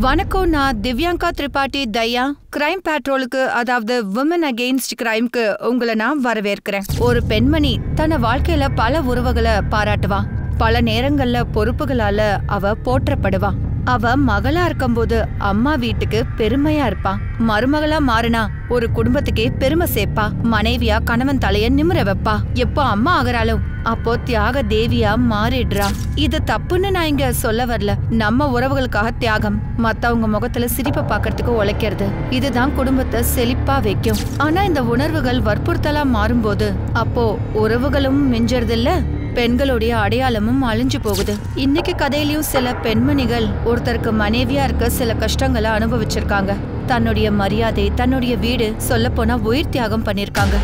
வணக்கம், நான் திவ்யாங்கா திரிபாட்டி தயா. கிரைம் பேட்ரோலுக்கு, அதாவது விமன் அகெயின்ஸ்ட் கிரைம்க்கு உங்களை நான் வரவேற்கிறேன். ஒரு பெண்மணி தன்னை வாழ்க்கையில பல உறவுகளை பாராட்டுவா. பல நேரங்கள்ல பொறுப்புகளால அவ போற்றப்படுவா. அவ மகளா இருக்கும்போது அம்மா வீட்டுக்கு பெருமையா இருப்பா. மருமகளா மாறினா ஒரு குடும்பத்துக்கே பெருமை சேர்ப்பா. மனைவியா கணவன் தலைய நிமிர வைப்பா. எப்போ அம்மா ஆகுறாளோ அப்போ தியாக தேவியா மாறிடுறா. இது தப்புன்னு நான் இங்க சொல்ல வரல. நம்ம உறவுகளுக்காக தியாகம், மத்தவங்க முகத்துல சிரிப்பை பாக்கிறதுக்கு உழைக்கிறது, இதுதான் குடும்பத்தை செழிப்பா வைக்கும். ஆனா இந்த உணர்வுகள் வற்புறுத்தலா மாறும்போது அப்போ உறவுகளும் மிஞ்சறதில்ல, பெண்களுடைய அடையாளமும் அழிஞ்சு போகுது. இன்னைக்கு கதையிலயும் சில பெண்மணிகள் ஒருத்தருக்கு மனைவியா இருக்க சில கஷ்டங்களை அனுபவிச்சிருக்காங்க. தன்னுடைய மரியாதை, தன்னுடைய வீடு, சொல்ல போனா உயிர் தியாகம் பண்ணிருக்காங்க.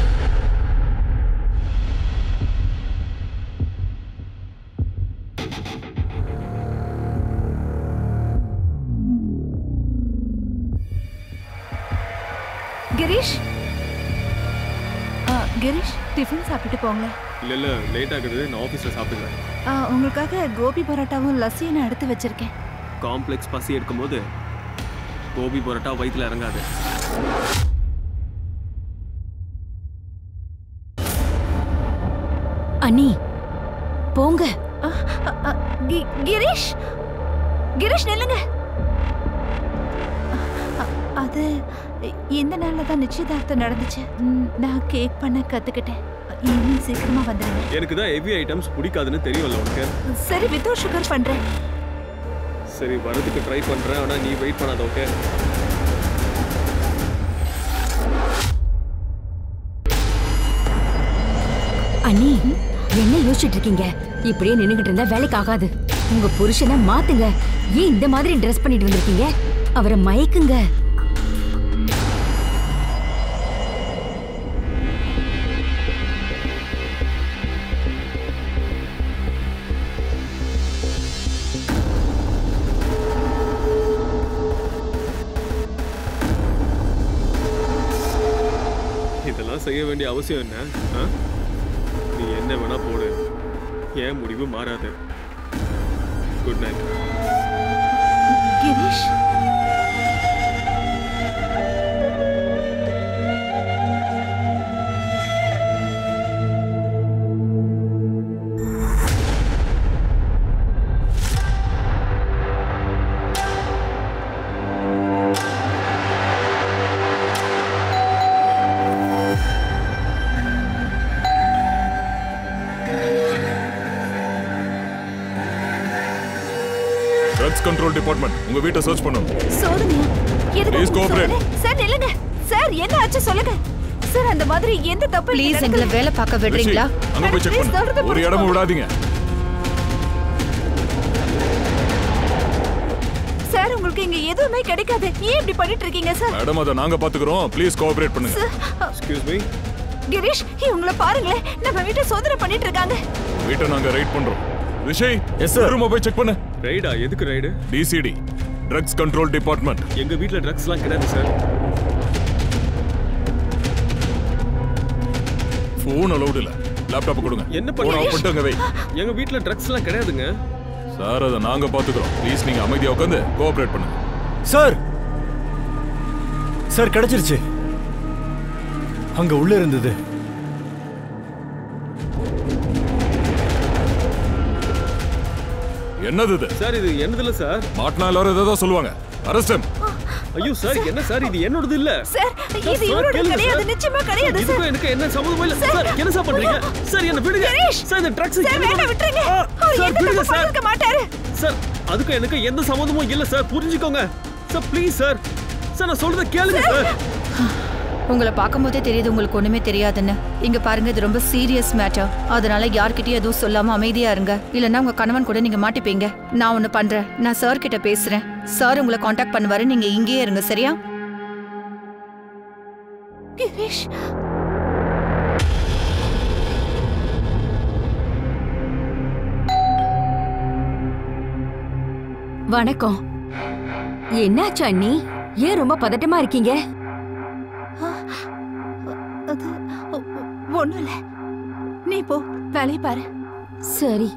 கிரீஷ், கிரீஷ் டிஃபன் சாப்பிட்டு போங்க. இல்ல லேட் ஆகுது, நான் ஆபீஸ்ல சாப்பிடுறேன். உங்களுக்காக கோபி பரோட்டாவும் லஸ்ஸியும் நான் எடுத்து வச்சிருக்கேன். காம்ப்ளெக்ஸ் பசி எடுக்கும்போது கோபி பரோட்டா வயிற்றுல இறங்காது. அண்ணி போங்க. கிரீஷ், கிரீஷ் நில்லுங்க. அது இந்த நாள்ல தான் நிச்சயதார்த்தம் நடந்துச்சு. நான் கேக் பண்ண கத்துக்கிட்டேன். இன்னும் சீக்கிரமா வந்துடுங்க. எனக்கு தான் ஹெவி ஐட்டம்ஸ் பிடிக்காதுன்னு தெரியும்ல உனக்கு. சரி, வித்தவுட் சுகர் பண்றேன். சரி, வரதுக்கு ட்ரை பண்றேன், ஆனா நீ வெயிட் பண்ணாத. ஓகே? அண்ணி என்ன யோசிச்சுட்டு இருக்கீங்க? இப்படியே நின்னுகிட்டு இருந்தா வேலைக்கு ஆகாது. உங்க புருஷனை மாத்துங்க. ஏன் இந்த மாதிரி ட்ரெஸ் பண்ணிட்டு வந்திருக்கீங்க? அவரை மயக்குங்க. இதெல்லாம் செய்ய வேண்டிய அவசியம் என்ன? நீ என்ன வேணா போடு, ஏன் முடிவு மாறாது. Good night. Girish, drugs control department உங்க வீட்டை சர்ச் பண்ணும். சோதனையா? எதுக்கு? Please cooperate. சார் நில்லுங்க. சார் என்ன ஆச்சு சொல்லுங்க. சார் அந்த மாதிரி எந்த தப்பு இல்ல. ப்ளீஸ் எங்களை வேலை பார்க்க விடுறீங்களா? அங்க போய் செக் பண்ணு. ஒரு இடமும் விடாதீங்க. சார் உங்களுக்கு இங்க எதுவுமே கிடைக்காது. ஏன் இப்படி பண்ணிட்டு இருக்கீங்க சார்? மேடம், அத நாங்க பாத்துக்கறோம். ப்ளீஸ் கோஆபரேட் பண்ணுங்க. Excuse me. கிரீஷ், உங்களை பாருங்களே, நம்ம வீட்டை சோதனை பண்ணிட்டு இருக்காங்க. வீட்டை நாங்க ரைட் பண்றோம். Vishay, yes sir. ரூம் போய் செக் பண்ணு. ரைடா? எதுக்கு raid? DCD, drugs control department. எங்க வீட்ல ட்ரக்ஸ்லாம் கிடையாது சார். ஃபோன் அலௌட் இல்ல. லேப்டாப் கொடுங்க. என்ன பண்ணுங்க? வை. எங்க வீட்ல ட்ரக்ஸ்லாம் கிடையாதுங்க சார். அத நாங்க பாத்துக்கறோம். ப்ளீஸ் நீங்க அமைதியா உட்கார்ந்து கோஆபரேட் பண்ணுங்க. சார், சார் கிடைச்சிருச்சு. அங்க உள்ள இருந்தது. என்னது இது? சார் இது என்னது இல்ல சார். மாட்னா எல்லாரும் ஏதோ சொல்லுவாங்க. Arrest him. ஐயோ சார், என்ன சார் இது? என்னோடது இல்ல சார். இது இவரோட கிடையாது, நிச்சயமா கிடையாது சார். இதுக்கு எனக்கு என்ன சம்பந்தம் இல்ல சார். என்ன சார் பண்றீங்க? சார் என்ன விடுங்க சார். இந்த ட்ரக்ஸ் சார் வேண்டாம், விட்டுருங்க. சார் விடுங்க சார். இருக்க மாட்டாரு சார். அதுக்கு எனக்கு எந்த சம்பந்தமும் இல்ல சார், புரிஞ்சுக்கோங்க சார். Please sir. சார் நான் சொல்றத கேளுங்க சார். உங்களை பார்க்கும்போதே தெரியுது உங்களுக்கு ஒண்ணுமே தெரியாதுன்னு. இங்க பாருங்க, இது ரொம்ப சீரியஸ் மேட்டர். அதனால யார்கிட்டயும் எதுவும் சொல்லாம அமைதியா இருங்க. இல்லன்னா உங்க கணவன் கூட நீங்க மாட்டிப்பீங்க. நான் ஒண்ணு பண்றேன், நான் சார் கிட்ட பேசுறேன். சார் உங்களை காண்டாக்ட் பண்ணுவாரு. நீங்க இங்கேயே இருங்க, சரியா? கிரீஷ், வணக்கம். என்னாச்சு அண்ணி? ஏன் ரொம்ப பதட்டமா இருக்கீங்க? அது ஒண்ணும் இல்ல. நீ போ, வேலையை பாரு. சரி.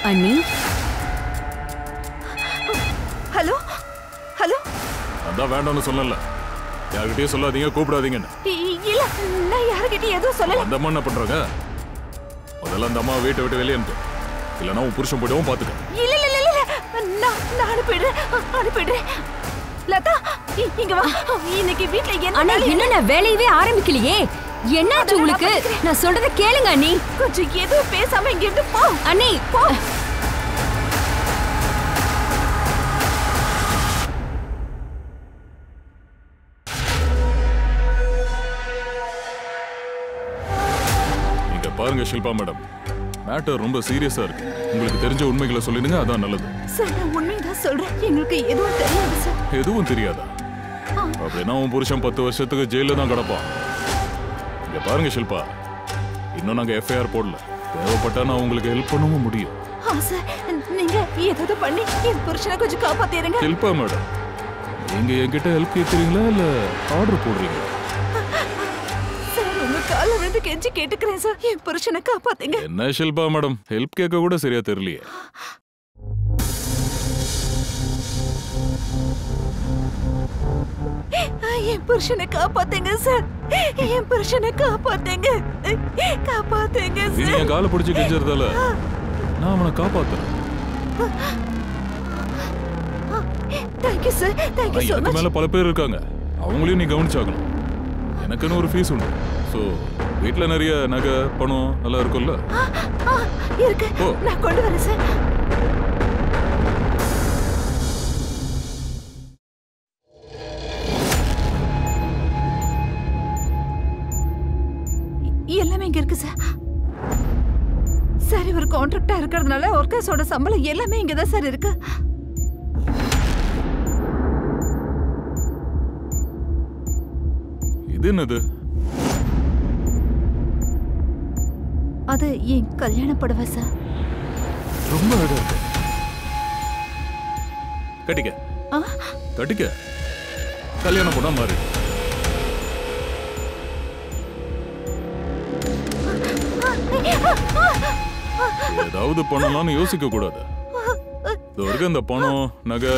அண்ணி ஹலோ ஹலோ அதான் வேண்டாம்னு சொல்லல. யார்கிட்டயும் சொல்லாதீங்க, கூப்பிடாதீங்கன்னு. இல்ல நான் யார்கிட்டயும் எதுவும் சொல்லல. அந்த அம்மா என்ன பண்றாங்க? முதல்ல அந்த அம்மா வீட்டை விட்டு வெளியே அனுப்பு, இல்லைன்னா உன் புருஷன் போயிடவும் பாத்துக்க. இல்ல இல்ல இல்ல நான் அனுப்பிடுறேன். லதா இங்க வா. இன்னைக்கு வீட்ல அண்ணா என்ன இன்னும் நான் வேலையவே ஆரம்பிக்கலையே. என்னாச்சு உங்களுக்கு? நான் சொல்றத கேளுங்க அண்ணி. கொஞ்சம் எதுவும் பேசாம இங்க இருந்து போ. அண்ணி போ. இங்க பாருங்க ஷில்பா மேடம், மேட்டர் ரொம்ப சீரியஸா இருக்கு. உங்களுக்கு தெரிஞ்ச உண்மைகளை சொல்லிடுங்க, அதான் நல்லது. சார் நான் உண்மைதான் சொல்றேன். எங்களுக்கு எதுவும் தெரியாது சார். எதுவும் தெரியாதா? அப்படின்னா உன் புருஷன் 10 வருஷத்துக்கு ஜெயில தான் கிடப்பான். இங்க பாருங்க ஷில்பா, இன்னும் நாங்க எஃப்ஐஆர் போடல. தேவைப்பட்டா நான் உங்களுக்கு ஹெல்ப் பண்ணவும் முடியும். சார் நீங்க ஏதாவது பண்ணி என் புருஷனை கொஞ்சம் காப்பாத்திடுங்க. ஷில்பா மேடம், நீங்க என்கிட்ட ஹெல்ப் கேட்குறீங்களா இல்ல ஆர்டர் போடுறீங்களா? சார் உங்க கால விழுந்து கெஞ்சி கேட்டுக்கிறேன் சார், என் புருஷனை காப்பாத்துங்க. என்ன ஷில்பா மேடம், ஹெல்ப் கேட்க கூட சரியா தெரியலையே. என் புருஷனை காப்பாத்துங்க சார், என் புருஷனை காப்பாத்துங்க. காப்பாத்துங்க நீ சார். என் காலை பிடிச்சி கெஞ்சறதால நான் அவனை காப்பாத்துறேன். தேங்க்யூ சார், தேங்க்யூ சோ எனக்கு மச். மேல பல பேர் இருக்காங்க, அவங்களையும் நீ கவனிச்சாகணும். எனக்குன்னு ஒரு ஃபீஸ் உண்டு. ஸோ வீட்டில் நிறைய நகை பணம் எல்லாம் இருக்கும்ல. இருக்கு, நான் கொண்டு வரேன் சார். எல்லாமே இங்க இருக்கு சார். சார் இவர் கான்ட்ராக்டா இருக்கிறதுனால ஒர்க்கர்ஸோட சம்பளம் எல்லாமே இங்கதான் சார் இருக்கு. இது என்னது? அது என் கல்யாண புடவை சார். ரொம்ப அழகா இருக்கு. கட்டிக்க கட்டிக்க, கல்யாணம் பண்ணா மாறி. ஏதாவது பண்ணலாம்னு யோசிக்க கூடாது. இந்த பணம் நகை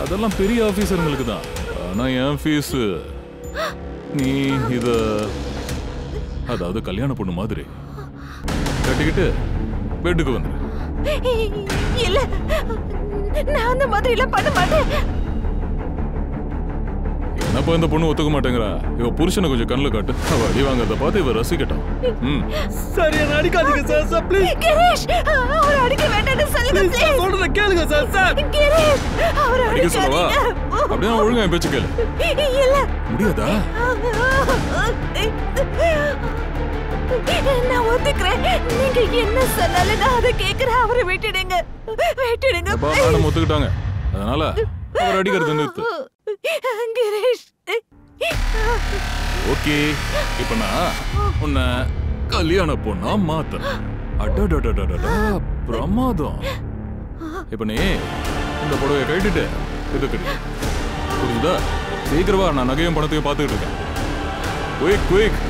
அதெல்லாம் பெரிய ஆபீசர்களுக்கு தான். ஆனா என் ஃபீஸ் நீ இத அதாவது கல்யாண பொண்ணு மாதிரி கட்டிக்கிட்டு பெட்டுக்கு வந்து. இல்ல நான் அந்த மாதிரி எல்லாம் பண்ண மாட்டேன். என்னப்பா இந்த பொண்ணு ஒத்துக்க மாட்டேங்கிறா? இவ புருஷனை கொஞ்சம் கண்ணுல காட்டு. அவ அடி வாங்கறத பார்த்து இவ ரசிக்கட்டும். சார் என்ன அடிக்காதீங்க சார். Sir please. கிரேஷ் அவர் அடிக்க வேண்டாம்னு சொல்லுங்க ப்ளீஸ். சொல்றத கேளுங்க சார். சார் கிரேஷ் அவர் அடிக்க சொல்லவா? அடிக்காதீங்க. அப்படியே ஒழுங்கா என் பேச்சு கேளு. இல்ல முடியாதா? நான் ஒத்துக்கிறேன். நீங்க என்ன சொன்னாலும் நான் அதை கேட்கிறேன். அவரை விட்டுடுங்க, விட்டுடுங்க. மேடம் ஒத்துக்கிட்டாங்க, அதனால அவர் அடிக்கிறது நிறுத்து. கிரேஷ் ஓகே, இப்ப நான் உன்னை கல்யாண பொண்ணா மாத்தறேன். அடடடடடடா பிரமாதம். இப்ப நீ இந்த புடவையை கட்டிட்டு இது கட்டி புரியுதா? சீக்கிரமா, நான் நகையும் பணத்தையும் பார்த்துக்கிட்டு இருக்கேன். Quick quick.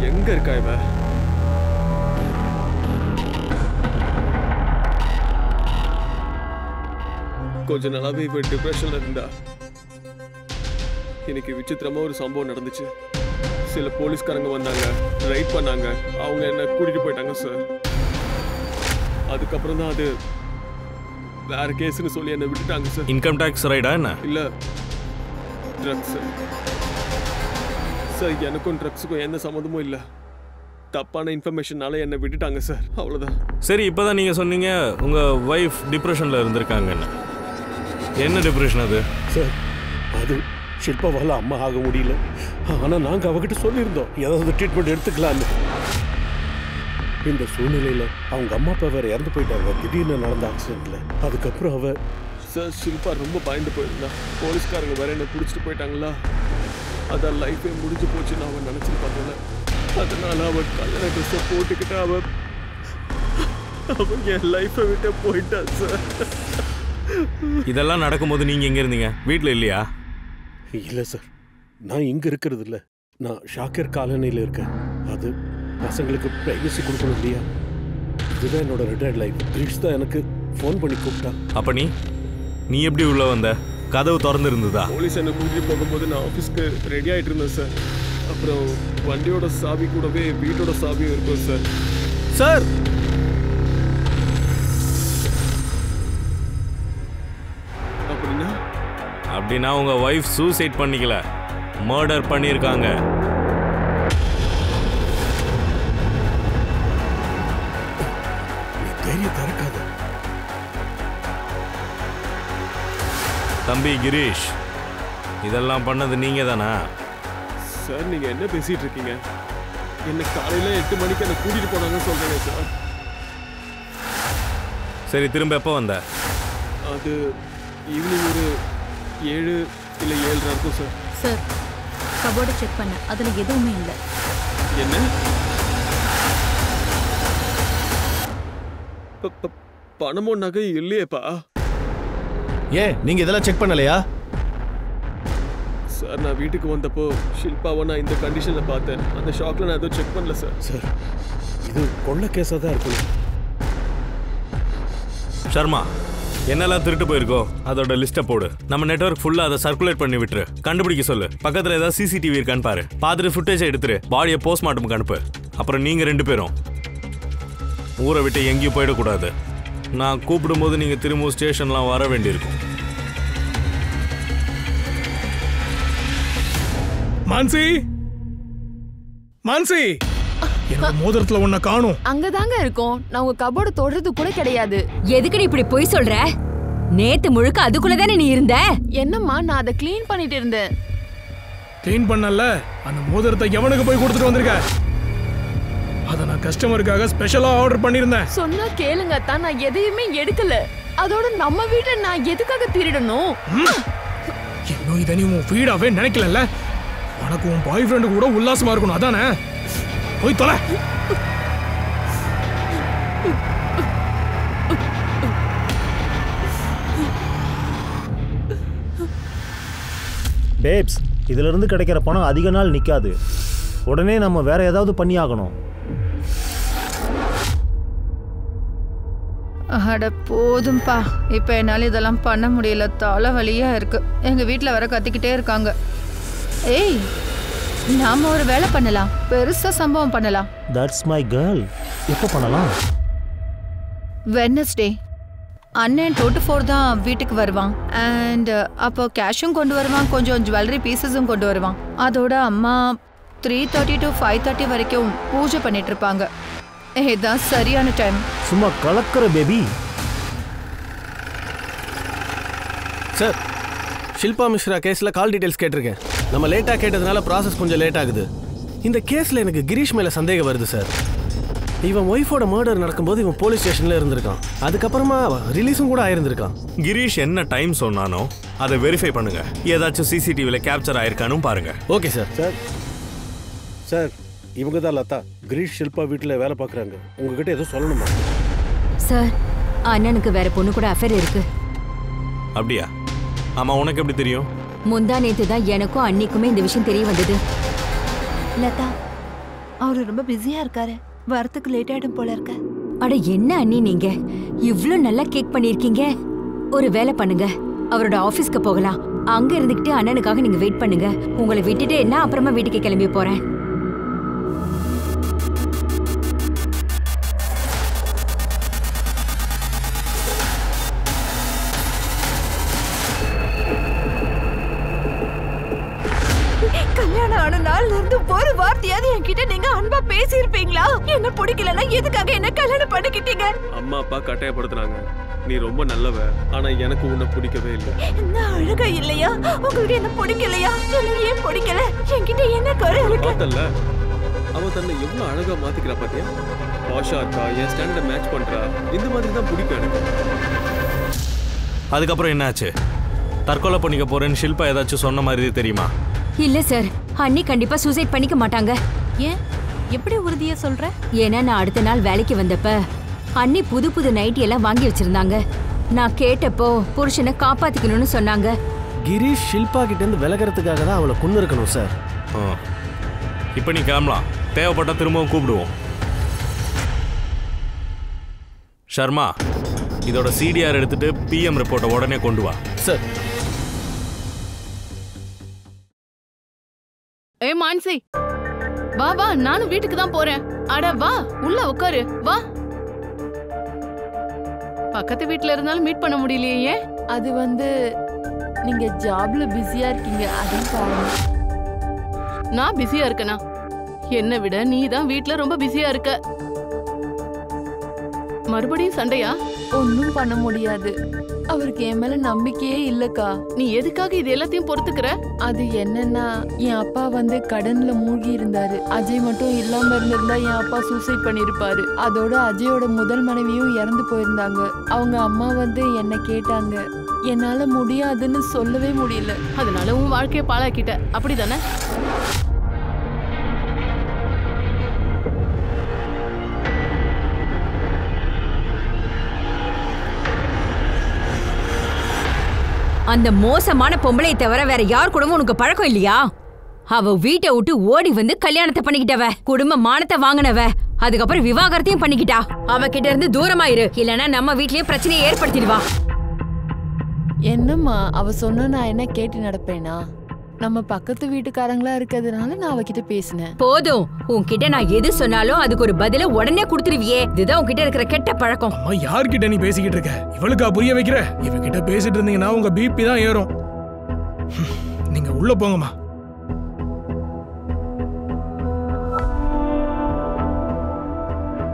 எங்க இருக்கா இவ? கொஞ்ச நாளாவே இவ டிப்ரெஷன்ல இருந்தா. இன்னைக்கு விசித்திரமா ஒரு சம்பவம் நடந்துச்சு. சில போலீஸ்காரங்க வந்தாங்க, ரைட் பண்ணாங்க. அவங்க என்ன கூட்டிட்டு போயிட்டாங்க சார். அதுக்கப்புறம் தான் அது வேற கேஸ்னு சொல்லி என்ன விட்டுட்டாங்க சார். இன்கம் டாக்ஸ் ரைடா என்ன? இல்ல, ட்ரக்ஸ் சார். எனக்கும் ட்ரக்ஸுக்கும் எந்த சம்மந்தமும் இல்லை. தப்பான இன்ஃபர்மேஷனால என்னை விட்டுட்டாங்க சார், அவ்வளோதான். சரி, இப்போதான் நீங்கள் சொன்னீங்க உங்கள் ஒய்ஃப் டிப்ரெஷனில் இருந்திருக்காங்கன்னு. என்ன டிப்ரெஷன் அது? சார் அது ஷில்பாவால் அம்மா ஆக முடியல. ஆனால் நாங்கள் அவகிட்ட சொல்லியிருந்தோம் ஏதாவது ட்ரீட்மெண்ட் எடுத்துக்கலான்னு. இந்த சூழ்நிலையில் அவங்க அம்மா அப்பா வேற இறந்து போயிட்டாங்க திடீர்னு நடந்த ஆக்சிடென்ட்ல. அதுக்கப்புறம் அவ சார் ஷில்பா ரொம்ப பயந்து போயிருந்தா. போலீஸ்காரங்க வேற என்ன பிடிச்சிட்டு போயிட்டாங்களா. அதான் லைஃபே முடிஞ்சு போச்சுன்னு அவன் நினைச்சிருப்பான் போல. அதனால அவன் கல்யாண ட்ரெஸ்ஸை போட்டுக்கிட்டு அவன் என் லைஃபை விட்டு போயிட்டான் சார். இதெல்லாம் நடக்கும்போது நீங்க எங்க இருந்தீங்க? வீட்டில் இல்லையா? இல்லை சார், நான் இங்கே இருக்கிறது இல்லை. நான் ஷாக்கர் காலனியில் இருக்கேன். அது பசங்களுக்கு ப்ரைவசி கொடுக்கணும் இல்லையா? இதுதான் என்னோட ரிட்டையர்ட் லைஃப். கிரீஷ் தான் எனக்கு ஃபோன் பண்ணி கூப்பிட்டான். அப்ப நீ எப்படி உள்ள வந்த? கதவு திறந்து இருந்ததா? போலீஸ் என்னை கூட்டிட்டு போகும்போது நான் ஆஃபீஸ்க்கு ரெடி ஆகிட்டு இருந்தேன் சார். அப்புறம் வண்டியோட சாவி கூடவே வீட்டோட சாவியும் இருக்கும் சார். சார் அப்படின்னா உங்க வைஃப் சூசைட் பண்ணிக்கல, மர்டர் பண்ணியிருக்காங்க. தம்பி கிரீஷ், இதெல்லாம் பண்ணது நீங்க தானா? சார் நீங்க என்ன பேசிட்டு இருக்கீங்க? என்ன காலையில 8 மணிக்கு என்ன கூட்டிட்டு போனாங்கன்னு சொல்றேன் சார். சரி, திரும்ப எப்போ வந்த? அது ஈவினிங் ஒரு 7 இல்லை 7:30 இருக்கும் சார். சார் கபோர்டை செக் பண்ண, அதுல எதுவுமே இல்லை. என்ன பணமோ நகை இல்லையேப்பா? ஏன் நீங்க இதெல்லாம் செக் பண்ணலையா? சார் நான் வீட்டுக்கு வந்தப்போ ஷில்பாவை நான் இந்த கண்டிஷன்ல பார்த்தேன். அந்த ஷாக்ல நான் எதுவும் செக் பண்ணல சார். சார் இது கொள்ள கேஸாக தான் இருக்கும். சர்மா, என்னெல்லாம் திருட்டு போயிருக்கோ அதோட லிஸ்ட்டை போடு. நம்ம நெட்வொர்க் ஃபுல்லாக அதை சர்க்குலேட் பண்ணி விட்டுரு. கண்டுபிடிக்க சொல்லு. பக்கத்தில் ஏதாவது சிசிடிவி இருக்கான்னு பாரு. பார்த்துட்டு ஃபுட்டேஜை எடுத்துரு. பாடியை போஸ்ட்மார்ட்டமுக்கு அனுப்பு. அப்புறம் நீங்கள் 2 பேரும் ஊரை விட்டு எங்கேயும் போயிடக்கூடாது. நான் கூப்பிடும்போது நீங்கள் திரும்பவும் ஸ்டேஷன்லாம் வர வேண்டியிருக்கும். மான்சி, மான்சி, என்னோட மோதிரத்துல உன்னை காணும். அங்கதாங்க இருக்கும். நான் உங்க கபோர்டு தொடுறது கூட கிடையாது. எதுக்கு நீ இப்படி பொய் சொல்ற? நேத்து முழுக்க அதுக்குள்ளதானே நீ இருந்த. என்னம்மா, நான் அதை கிளீன் பண்ணிட்டு இருந்தேன். கிளீன் பண்ணல, அந்த மோதிரத்தை எவனுக்கு போய் கொடுத்துட்டு வந்திருக்க? அத நான் கஸ்டமருக்காக ஸ்பெஷலா ஆர்டர் பண்ணிருந்தேன். சொன்னா கேளுங்க தான், நான் எதையுமே எடுக்கல. அதோட நம்ம வீட்டை நான் எதுக்காக திருடணும்? இன்னும் இதை நீ உன் வீடாவே நினைக்கல. உனக்கு உன் பாய் ஃப்ரெண்டு கூட உல்லாசமா இருக்கணும், அதானே? போய் தொலை. பேப்ஸ், இதுல இருந்து கிடைக்கிற பணம் அதிக நாள் நிக்காது. உடனே நம்ம வேற ஏதாவது பண்ணி ஆகணும். அட போதும்பா, இப்போ என்னால் இதெல்லாம் பண்ண முடியல. தலை வலியா இருக்கு. எங்க வீட்டில் வர கத்திக்கிட்டே இருக்காங்க. ஏய், நாம ஒரு வேலை பண்ணலாம். பெருசா சம்பவம் பண்ணலாம். That's my girl. எப்போ பண்ணலாம்? வெட்னஸ்டே. அண்ணன் 24 தான் வீட்டுக்கு வருவான். அண்ட் அப்போ கேஷும் கொண்டு வருவான், கொஞ்சம் ஜுவல்லரி பீசஸும் கொண்டு வருவான். அதோட அம்மா 3:30 to 5:30 வரைக்கும் பூஜை பண்ணிட்டு இருப்பாங்க. இதுதான் சரியான டைம். சும்மா கலக்கிற பேபி. சார், ஷில்பா மிஸ்ரா கேஸ்ல கால் டீடைல்ஸ் கேட்டிருக்கேன். நம்ம லேட்டா கேட்டதுனால ப்ராசஸ் கொஞ்சம் லேட் ஆகுது. இந்த கேஸ்ல எனக்கு கிரீஷ் மேல சந்தேகம் வருது சார். இவன் ஒய்ஃபோட மர்டர் நடக்கும்போது இவன் போலீஸ் ஸ்டேஷன்ல இருந்திருக்கான். அதுக்கப்புறமா ரிலீஸும் கூட ஆயிருந்திருக்கான். கிரீஷ் என்ன டைம் சொன்னானோ அதை வெரிஃபை பண்ணுங்க. ஏதாச்சும் சிசிடிவில கேப்சர் ஆயிருக்கானும் பாருங்க. Okay sir. சார் சார் இவங்க தான் லதா. கிரீஷ் ஷில்பா வீட்டில் வேலை பார்க்குறாங்க. உங்ககிட்ட எதுவும் சொல்லணுமா? சார், அண்ணனுக்கு வேற பொண்ணு கூட அஃபேர் இருக்கு. அப்படியா? ஆமா, உனக்கு எப்படி தெரியும்? முந்தா நேத்து தான் எனக்கும் அன்னிக்குமே இந்த விஷயம் தெரிய வந்தது. லதா, அவரு ரொம்ப பிஸியா இருக்காரு. வரத்துக்கு லேட் ஆயிடும் போல இருக்க. அட என்ன அண்ணி, நீங்க இவ்ளோ நல்லா கேக் பண்ணிருக்கீங்க. ஒரு வேலை பண்ணுங்க, அவரோட ஆபீஸ்க்கு போகலாம். அங்க இருந்துகிட்டு அண்ணனுக்காக நீங்க வெயிட் பண்ணுங்க. உங்களை விட்டுட்டு நான் அப்புறமா வீட்டுக்கு கிளம்பி போறேன். கல்யாணம் ஆன நாள்ல இருந்து ஒரு வார்த்தையாவது என்கிட்ட நீங்க அன்பா பேசியிருப்பீங்களா? என்ன பிடிக்கலன்னா எதுக்காக என்ன கல்யாணம் பண்ணிக்கிட்டீங்க? அம்மா அப்பா கட்டாயப்படுத்துனாங்க. நீ ரொம்ப நல்லவ, ஆனா எனக்கு உன்னை பிடிக்கவே இல்லை. என்ன அழகா இல்லையா? உங்களுக்கு என்ன பிடிக்கலையா? எனக்கு ஏன் பிடிக்கல? என்கிட்ட என்ன குறை இருக்கு? பார்த்தல்ல, அவ தன்னை எவ்வளவு அழகா மாத்திக்கிறா பாத்தியா? வாஷா இருக்கா, என் ஸ்டாண்டர்ட் மேட்ச் பண்றா. இந்த மாதிரி தான் பிடிக்கும் எனக்கு. அதுக்கப்புறம் என்னாச்சு? தற்கொலை பண்ணிக்க போறேன்னு ஷில்பா ஏதாச்சும் சொன்ன மாதிரி தெரியுமா? இல்ல சார், அண்ணி கண்டிப்பா சூசைட் பண்ணிக்க மாட்டாங்க. ஏன் எப்படி உறுதியா சொல்ற? ஏன்னா நான் அடுத்த நாள் வேலைக்கு வந்தப்ப அண்ணி புது புது நைட்டி எல்லாம் வாங்கி வச்சிருந்தாங்க. நான் கேட்டப்போ புருஷனை காப்பாத்திக்கணும்னு சொன்னாங்க. கிரீஷ் ஷில்பா கிட்ட இருந்து விலகிறதுக்காக தான் அவளை கொண்டு இருக்கணும் சார். இப்போ நீ கிளம்பலாம். தேவைப்பட்டா திரும்பவும் கூப்பிடுவோம். ஷர்மா, இதோட சிடிஆர் எடுத்துட்டு பிஎம் ரிப்போர்ட்டை உடனே கொண்டு வா. சார். மான்சி, வா வா, நானும் வீட்டுக்கு தான் போறேன். அட வா, உள்ள உட்காரு, வா. பக்கத்து வீட்ல இருந்தாலும் மீட் பண்ண முடியலையே. அது நீங்க ஜாப்ல பிஸியா இருக்கீங்க, அதான் பாருங்க. நான் பிஸியா இருக்கேனா? என்னை விட நீ தான் வீட்ல ரொம்ப பிஸியா இருக்க. மறுபடியும் சண்டையா? ஒன்னும் பண்ண முடியாது. அவருக்கு என் மேல நம்பிக்கையே இல்லக்கா. நீ எதுக்காக இது எல்லாத்தையும் பொறுத்துக்கிற? அது என்னன்னா, என் அப்பா கடன்ல மூழ்கி இருந்தாரு. அஜய் மட்டும் இல்லாம இருந்திருந்தா என் அப்பா சூசைட் பண்ணிருப்பாரு. அதோட அஜயோட முதல் மனைவியும் இறந்து போயிருந்தாங்க. அவங்க அம்மா என்ன கேட்டாங்க. என்னால முடியாதுன்னு சொல்லவே முடியல. அதனால உன் வாழ்க்கைய பாழாக்கிட்ட, அப்படிதானே? அந்த மோசமான பொம்பளையை தவிர வேற யார் கூடவும் உனக்கு பழக்கம் இல்லையா? அவ வீட்டை விட்டு ஓடி கல்யாணத்தை பண்ணிக்கிட்டவ, குடும்ப மானத்தை வாங்கினவ, அதுக்கப்புறம் விவாகரத்தையும் பண்ணிக்கிட்டா. அவகிட்ட இருந்து தூரமாயிரு, இல்லனா நம்ம வீட்லயே பிரச்சனையை ஏற்படுத்திடுவா. என்னம்மா அவ சொன்ன நான் என்ன கேட்டு நடப்பேனா? நம்ம பக்கத்து வீட்டுக்காரங்களா இருக்கிறதுனால நான் அவகிட்ட பேசினேன். போதும், உன்கிட்ட நான் எது சொன்னாலும் அதுக்கு ஒரு பதில உடனே கொடுத்துருவியே. இதுதான் உன்கிட்ட இருக்கிற கெட்ட பழக்கம். அம்மா, யார்கிட்ட நீ பேசிக்கிட்டு இருக்க? இவளுக்கா புரிய வைக்கிற? இவகிட்ட பேசிட்டு இருந்தீங்கன்னா உங்க பிபி தான் ஏறும். நீங்க உள்ள போங்கம்மா.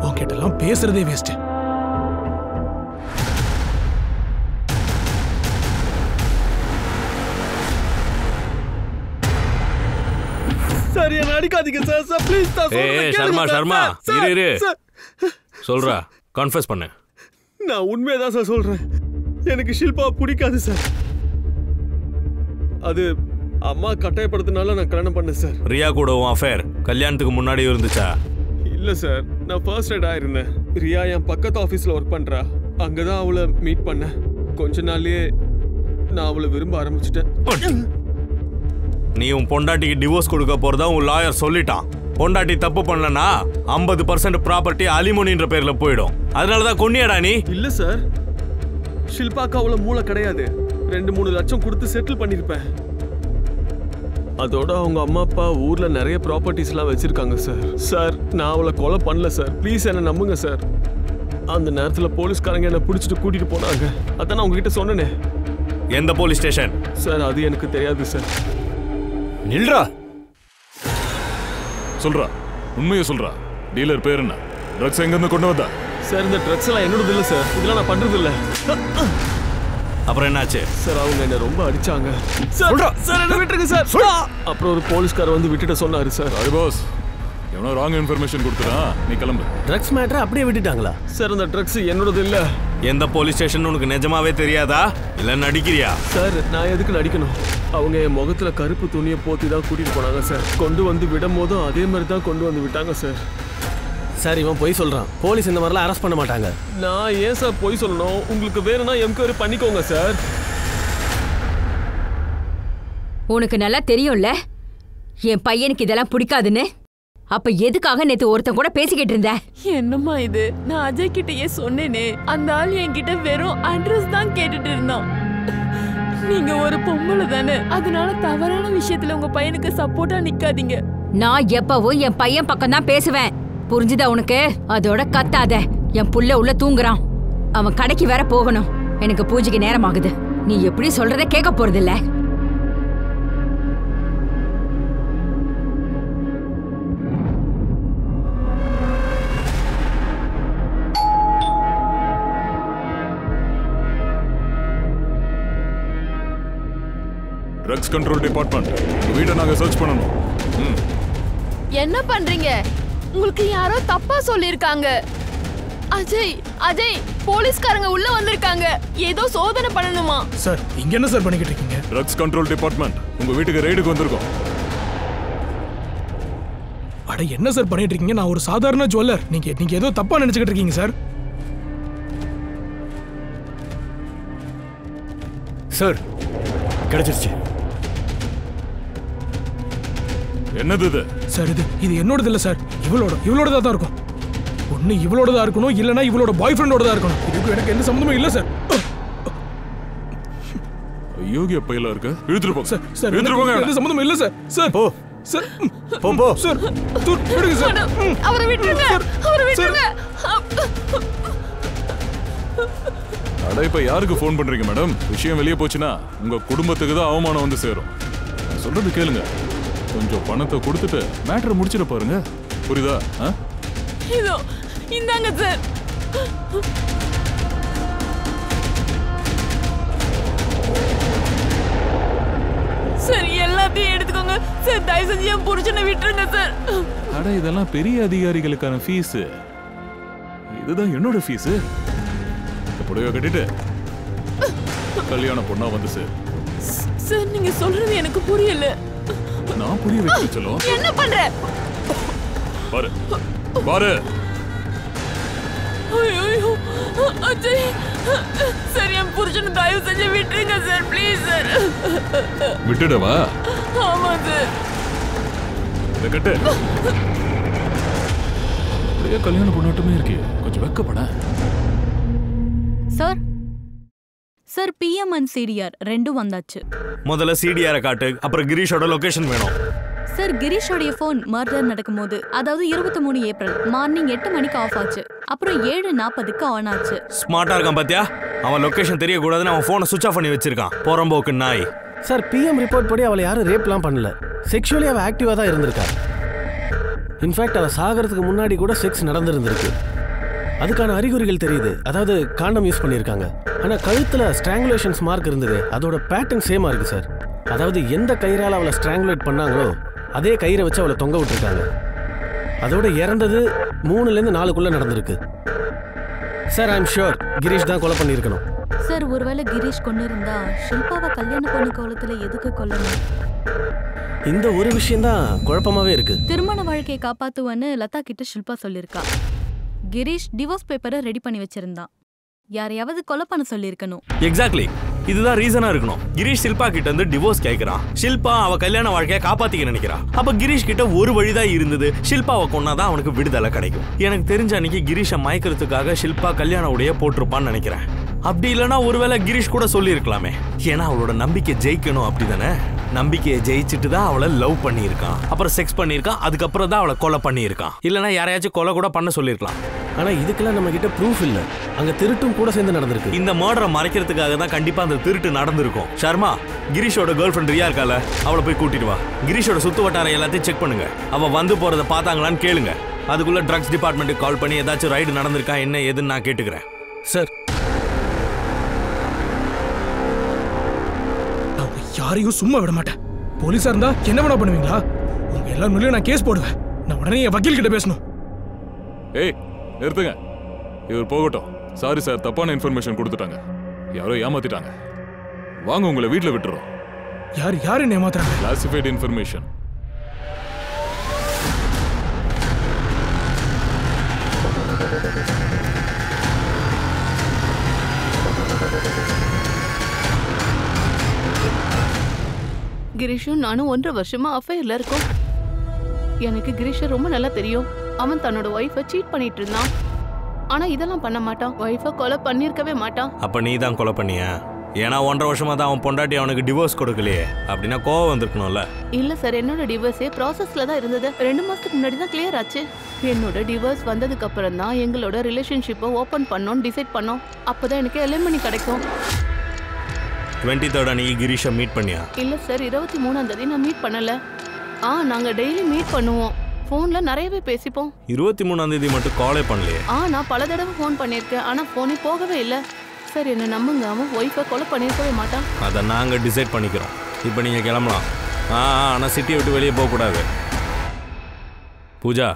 உன்கிட்ட எல்லாம் பேசுறதே வேஸ்ட். சார், என்ன அடிக்காதீங்க sir. Sir please sir. Sharma Sharma, இரு சொல்றா, கன்ஃபஸ் பண்ணு. நான் உண்மையதான் சார் சொல்றேன். எனக்கு ஷில்பா பிடிக்காது சார். அது அம்மா கட்டாயப்படுத்தினால நான் கல்யாணம் பண்ணேன் சார். ரியா கூட உன் அஃபேர் கல்யாணத்துக்கு முன்னாடி இருந்துச்சா? இல்ல சார், நான் ஃபர்ஸ்ட் எய்ட் ஆயிருந்தேன். ரியா என் பக்கத்து ஆஃபீஸ்ல ஒர்க் பண்றா. அங்கதான் அவளை மீட் பண்ணேன். கொஞ்ச நாள்லயே நான் அவளை விரும்ப ஆரம்பிச்சிட்டேன். நீ உன் பொண்டாட்டிக்கு டிவோர்ஸ் கொடுக்க போறதா உன் லாயர் சொல்லிட்டான். பொண்டாட்டி தப்பு பண்ணலனா 50% ப்ராப்பர்ட்டி அலிமோனின்ற பேர்ல போயிடும். அதனாலதான் கொன்னியாடா நீ? இல்ல சார், ஷில்பாக்கு அவள மூளை கிடையாது. 2-3 லட்சம் கொடுத்து செட்டில் பண்ணிருப்பேன். அதோட அவங்க அம்மா அப்பா ஊர்ல நிறைய ப்ராப்பர்ட்டிஸ் எல்லாம் வச்சிருக்காங்க சார். சார், நான் அவளை கொலை பண்ணல சார். ப்ளீஸ் என்ன நம்புங்க சார். அந்த நேரத்துல போலீஸ்காரங்க என்ன பிடிச்சிட்டு கூட்டிட்டு போனாங்க. அதான் நான் உங்ககிட்ட சொன்னேனே. எந்த போலீஸ் ஸ்டேஷன்? சார், அது எனக்கு தெரியாது சார். நில்றா, சொல்றா, உண்மையை சொல்றா. டீலர் பேர் என்ன? ட்ரக்ஸ் எங்க இருந்து கொண்டு வந்தா? சார், இந்த ட்ரக்ஸ் எல்லாம் என்னோடது இல்ல சார். இதெல்லாம் நான் பண்றது இல்ல. அப்புறம் என்னாச்சு? சார், அவங்க என்ன ரொம்ப அடிச்சாங்க. சார், என்ன விட்டுருங்க சார். அப்புறம் ஒரு போலீஸ்காரர் விட்டுட்ட சொன்னாரு சார். அது பாஸ், எவனோ ராங் இன்ஃபர்மேஷன் கொடுத்துட்டா. நீ கிளம்பு. ட்ரக்ஸ் மேட்டர் அப்படியே விட்டுட்டாங்களா? சார், அந்த ட்ரக்ஸ் என்னோடது இல்ல. எந்த போலீஸ் ஸ்டேஷன் உனக்கு நிஜமாவே தெரியாதா? இல்ல நடிக்கிறியா? சார், நான் எதுக்கு நடிக்கணும்? அவங்க என் முகத்துல கருப்பு துணியை போத்தி தான் கூட்டிட்டு போனாங்க சார். கொண்டு விடும் போதும் அதே மாதிரி தான் கொண்டு விட்டாங்க சார். சார், இவன் பொய் சொல்றான். போலீஸ் இந்த மாதிரிலாம் அரெஸ்ட் பண்ண மாட்டாங்க. நான் ஏன் சார் பொய் சொல்லணும்? உங்களுக்கு வேணும்னா என்கொயரி பண்ணிக்கோங்க சார். உனக்கு நல்லா தெரியும்ல என் பையனுக்கு இதெல்லாம் பிடிக்காதுன்னு. அப்ப எதுக்காக நேத்து ஒருத்தன் கூட பேசிக்கிட்டு இருந்த? என்னம்மா இது? நான் அஜய் கிட்டயே சொன்னேனே. அந்த ஆள் என்கிட்ட வெறும் அட்ரஸ் தான் கேட்டுட்டு இருந்தான். நீங்க ஒரு பொம்பளை தானே, அதனால தவறான விஷயத்துல உங்க பையனுக்கு சப்போர்ட்டா நிக்காதீங்க. நான் எப்பவும் என் பையன் பக்கம் தான் பேசுவேன், புரிஞ்சுதா உனக்கு? அதோட கத்தாத. என் புள்ள உள்ள தூங்குறான். அவன் கடைக்கு வேற போகணும். எனக்கு பூஜைக்கு நேரம் ஆகுது. நீ எப்படி சொல்றத கேட்க போறதில்ல. ட்ரக்ஸ் கண்ட்ரோல் டிபார்ட்மெண்ட், வீட்டை நாங்க சர்ச் பண்ணணும். என்ன பண்றீங்க? உங்களுக்கு யாரோ தப்பா சொல்லிருக்காங்க. அஜய், அஜய், போலீஸ்காரங்க உள்ள வந்திருக்காங்க. ஏதோ சோதனை பண்ணணுமா? சார், இங்க என்ன சார் பண்ணிக்கிட்டு இருக்கீங்க? ட்ரக்ஸ் கண்ட்ரோல் டிபார்ட்மெண்ட், உங்க வீட்டுக்கு ரெய்டுக்கு வந்திருக்கோம். அட என்ன சார் பண்ணிட்டு இருக்கீங்க? நான் ஒரு சாதாரண ஜுவல்லர். நீங்க ஏதோ தப்பா நினைச்சுக்கிட்டு இருக்கீங்க சார். சார் கிடைச்சிருச்சு. என்னது இது? சார் இது என்னோடது இல்ல சார். இவளோடதா தான் இருக்கும். ஒண்ணு இவளோடதா இருக்கணும், இல்லனா இவளோட பாய் ஃப்ரெண்டோடதா இருக்கணும். இதுக்கு எனக்கு எந்த சம்பந்தமும் இல்ல சார். யோகிய பையில இருக்கு. இழுத்துட்டு போங்க சார். சார் எந்த சம்பந்தமும் இல்ல சார். சார் போ சார். போ சார். விடுங்க சார். அவரை விட்டுருங்க. அவரை விட்டுருங்க. அட இப்ப யாருக்கு ஃபோன் பண்றீங்க மேடம்? விஷயம் வெளியே போச்சுன்னா உங்க குடும்பத்துக்கு தான் அவமானம் வந்து சேரும். சொல்றது கேளுங்க. கொஞ்சம் பணத்தை கொடுத்துட்டு மேட்டரை முடிச்சிட பாருங்க. புரியுதா? இதோ இந்தாங்க சார். சார் எல்லாத்தையும் எடுத்துக்கோங்க சார். தயவு செஞ்சு என் புருஷனை விட்டுருங்க சார். அட இதெல்லாம் பெரிய அதிகாரிகளுக்கான ஃபீஸ். இதுதான் என்னோட ஃபீஸ். புடவை கட்டிட்டு கல்யாண பொண்ணா வந்து சார். சார் நீங்க சொல்றது எனக்கு புரியல. நான் புரிய வைக்க சொல்லும். என்ன பண்ற? பாரு பாரு. ஐயோ அஜய் சார், என் புருஷனை தயவு செஞ்சு விட்டுருங்க சார். Please sir. விட்டுடவா? ஆமா சார். இத கட்டு. அப்படியே கல்யாண பொண்ணாட்டமே இருக்கு. கொஞ்சம் வெக்கப்பட. Sir sir PM and CDR ரெண்டும் வந்தாச்சு. முதல்ல சிடிஆரை காட்டு, அப்புறம் கிரீஷோட லொகேஷன் வேணும். சார் கிரீஷோடைய ஃபோன் மர்டர் நடக்கும்போது, அதாவது 23 ஏப்ரல் மார்னிங் 8 மணிக்கு ஆஃப் ஆச்சு. அப்புறம் 7:40க்கு ஆன் ஆச்சு. ஸ்மார்ட்டா இருக்கான் பாத்தியா? அவன் லொகேஷன் தெரியக்கூடாதுன்னு அவன் போனை சுவிட்ச் ஆஃப் பண்ணி வச்சிருக்கான். போறம்போக்கு நாய். சார் பிஎம் ரிப்போர்ட் படி அவளை யாரும் ரேப்லாம் பண்ணல. செக்ஷுவலி அவள் ஆக்டிவாக தான் இருந்திருக்கா. இன்ஃபேக்ட் அவள் சாகிறதுக்கு முன்னாடி கூட செக்ஸ் நடந்திருந்திருக்கு. அதுக்கான அறிகுறிகள் தெரியுது. அதாவது காண்டம் யூஸ் பண்ணியிருக்காங்க. ஆனால் கழுத்தில் ஸ்ட்ராங்குலேஷன்ஸ் மார்க் இருந்தது. அதோட பேட்டர்ன் சேமாக இருக்குது சார். அதாவது எந்த கயிறால் அவளை ஸ்ட்ராங்குலேட் பண்ணாங்களோ அதே கயிறை வச்சு அவளை தொங்க விட்டுருக்காங்க. அதோட இறந்தது 3லேருந்து 4க்குள்ளே நடந்திருக்கு. சார் ஐம் ஷுர் கிரீஷ் தான் கொலை பண்ணியிருக்கணும். சார் ஒருவேளை கிரீஷ் கொண்டு இருந்தா ஷில்பாவை கல்யாண பொண்ணு கோலத்துல எதுக்கு கொல்லணும்? இந்த ஒரு விஷயம்தான் குழப்பமாவே இருக்கு. திருமண வாழ்க்கையை காப்பாத்துவன்னு லதா கிட்ட ஷில்பா சொல்லியிருக்கா. கிரீஷ் டிவோர்ஸ் பேப்பரை ரெடி பண்ணி வச்சிருந்தான். யாரையாவது கொலை பண்ண சொல்லியிருக்கணும். எக்ஸாக்ட்லி, இதுதான் ரீசனா இருக்கணும். கிரீஷ் ஷில்பா கிட்ட இருந்து டிவோர்ஸ் கேட்கறான். ஷில்பா அவ கல்யாண வாழ்க்கையை காப்பாத்திக்க நினைக்கிறா. அப்ப கிரீஷ் கிட்ட ஒரு வழிதான் இருந்தது. ஷில்பாவை கொன்னாதான் அவனுக்கு விடுதலை கிடைக்கும். எனக்கு தெரிஞ்ச அன்னைக்கு கிரீஷை மயக்கிறதுக்காக ஷில்பா கல்யாண உடைய போட்டிருப்பான்னு நினைக்கிறேன். அப்படி இல்லைன்னா ஒருவேளை கிரீஷ் கூட சொல்லி இருக்கலாமே. ஏன்னா அவளோட நம்பிக்கை ஜெயிக்கணும், அப்படிதானே? நம்பிக்கையை ஜெயிச்சுட்டு தான் அவளை லவ் பண்ணியிருக்கான், அப்புறம் செக்ஸ் பண்ணியிருக்கான், அதுக்கப்புறம் தான் அவளை கொலை பண்ணியிருக்கான். இல்லைன்னா யாரையாச்சும் கொலை கூட பண்ண சொல்லியிருக்கலாம். ஆனா இதுக்கெல்லாம் நம்ம கிட்ட ப்ரூஃப் இல்ல. அங்க திருட்டும் கூட சேர்ந்து நடந்திருக்கு. இந்த மர்டரை மறைக்கிறதுக்காக தான் கண்டிப்பா அந்த திருட்டு நடந்திருக்கும். சர்மா, கிரீஷோட கேர்ள் ஃப்ரெண்ட் ரியா இருக்கால, அவளை போய் கூட்டிட்டு வா. கிரீஷோட சுத்து வட்டாரம் எல்லாத்தையும் செக் பண்ணுங்க. அவ வந்து போறதை பார்த்தாங்களான்னு கேளுங்க. அதுக்குள்ள ட்ரக்ஸ் டிபார்ட்மெண்ட்டுக்கு கால் பண்ணி ஏதாச்சும் ரைடு நடந்திருக்கா என்ன ஏதுன்னு நான் கேட்டுக்கிறேன். சார் யாரையும் சும்மா விட மாட்டேன். போலீஸா இருந்தா என்ன வேணா பண்ணுவீங்களா? உங்க எல்லாரும் மேலயும் நான் கேஸ் போடுவேன். நான் உடனே என் வக்கீல் கிட்ட பேசணும். ஏய் நிறுத்துங்க, இவர் போகட்டும். சாரி சார், தப்பான இன்ஃபர்மேஷன் கொடுத்துட்டாங்க. யாரோ ஏமாத்திட்டாங்க. வாங்க உங்களை வீட்டில் விட்டுறோம். யார் என்ன ஏமாத்துறாங்க? Classified information. கிரீஷும் நானும் 1.5 வருஷமா அஃபேர்ல இருக்கோம். எனக்கு கிரீஷ ரொம்ப நல்லா தெரியும். அவன் தன்னோட ஒய்ஃபை சீட் பண்ணிட்டு இருந்தான். ஆனா இதெல்லாம் பண்ண மாட்டான். ஒய்ஃபை கொலை பண்ணிருக்கவே மாட்டான். அப்ப நீ தான் கொலை பண்ணியா? ஏன்னா 1.5 வருஷமா தான் அவன் பொண்டாட்டி அவனுக்கு டிவோர்ஸ் கொடுக்கலையே. அப்படின்னா கோவம் வந்திருக்கணும்ல. இல்ல சார், என்னோட டிவோர்ஸே ப்ராசஸ்ல தான் இருந்தது. 2 மாசத்துக்கு முன்னாடி தான் கிளியர் ஆச்சு. என்னோட டிவோர்ஸ் வந்ததுக்கு அப்புறம் தான் எங்களோட ரிலேஷன்ஷிப்பை ஓபன் பண்ணோம்னு டிசைட் பண்ணோம். அப்பதான் எனக்கு எலிமனி கிடைக்கும். 23rd அன்னைக்கு கிரீஷை மீட் பண்ணியா? இல்ல சார், 23ஆம் தேதி நான் மீட் பண்ணல. நாங்க டெய்லி மீட் பண்ணுவோம். போன்ல நிறையவே பேசிப்போம். 23ஆம் தேதி மட்டும் காலே பண்ணலையே? நான் பல தடவை ஃபோன் பண்ணியிருக்கேன். ஆனா போனே போகவே இல்லை. சார் என்ன நம்புங்க, அவன் ஒய்ஃபை கொலை பண்ணியிருக்கவே மாட்டான். அதை நாங்கள் டிசைட் பண்ணிக்கிறோம். இப்போ நீங்கள் கிளம்பலாம். ஆனால் சிட்டியை விட்டு வெளியே போகக்கூடாது. பூஜா,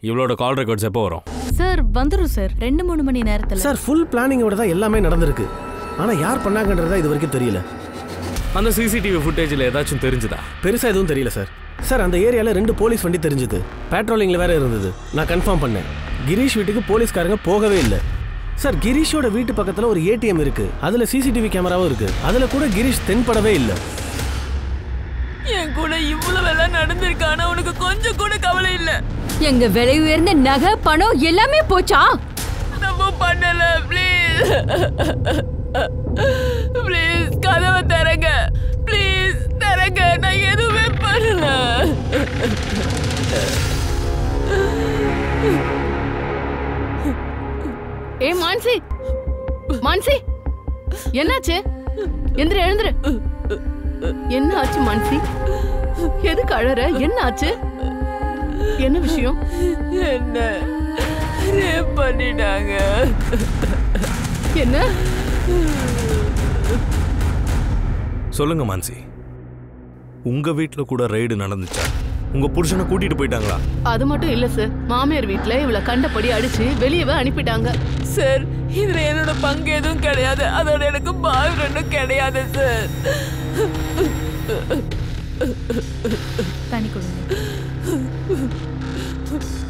இவளோட கால் ரெக்கார்ட்ஸ் எப்போ வரும்? சார் வந்துடும் சார், 2-3 மணி நேரத்தில். சார் ஃபுல் பிளானிங்கோட தான் எல்லாமே நடந்திருக்கு. ஆனால் யார் பண்ணாங்கன்றதா இது வரைக்கும் தெரியல. அந்த சிசிடிவி ஃபுட்டேஜில் ஏதாச்சும் தெரிஞ்சுதா? பெருசாக எதுவும் தெரியல சார். சார் அந்த ஏரியாவில் 2 போலீஸ் வண்டி தெரிஞ்சது, பேட்ரோலிங்கில் வேற இருந்தது. நான் கன்ஃபார்ம் பண்ணேன். கிரீஷ் வீட்டுக்கு போலீஸ்காரங்க போகவே இல்லை. சார் கிரீஷோட வீட்டு பக்கத்தில் ஒரு ஏடிஎம் இருக்கு, அதில் சிசிடிவி கேமராவும் இருக்கு. அதில் கூட கிரீஷ் தென்படவே இல்லை. என் கூட இவ்வளவு எல்லாம் நடந்திருக்கான உனக்கு கொஞ்சம் கூட கவலை இல்ல? எங்க விலை உயர்ந்த நகை பணம் எல்லாமே போச்சா? நம்ம பண்ணல. ப்ளீஸ் ப்ளீஸ் கதவை தரங்க. ப்ளீஸ் தரங்க. நான் எதுவுமே பண்ணல. ஏ மான்சி, மான்சி என்னாச்சு? எந்திர எழுந்துரு. என்ன ஆச்சு மான்சி? எதுக்கு அழற? என்ன ஆச்சு? என்ன விஷயம்? என்ன ரேப் பண்ணிட்டாங்க. என்ன சொல்லுங்க மான்சி, உங்க வீட்டில் கூட ரைடு நடந்துச்சா? உங்க புருஷனை கூட்டிட்டு போயிட்டாங்களா? அது மட்டும் இல்ல சார், மாமியார் வீட்டுல இவளை கண்டபடி அடிச்சு வெளியவே அனுப்பிட்டாங்க சார். இதுல என்னோட பங்கு எதுவும் கிடையாது. அதோட எனக்கு பாய் ஃப்ரெண்டும் கிடையாது சார். தனி கொடுங்க.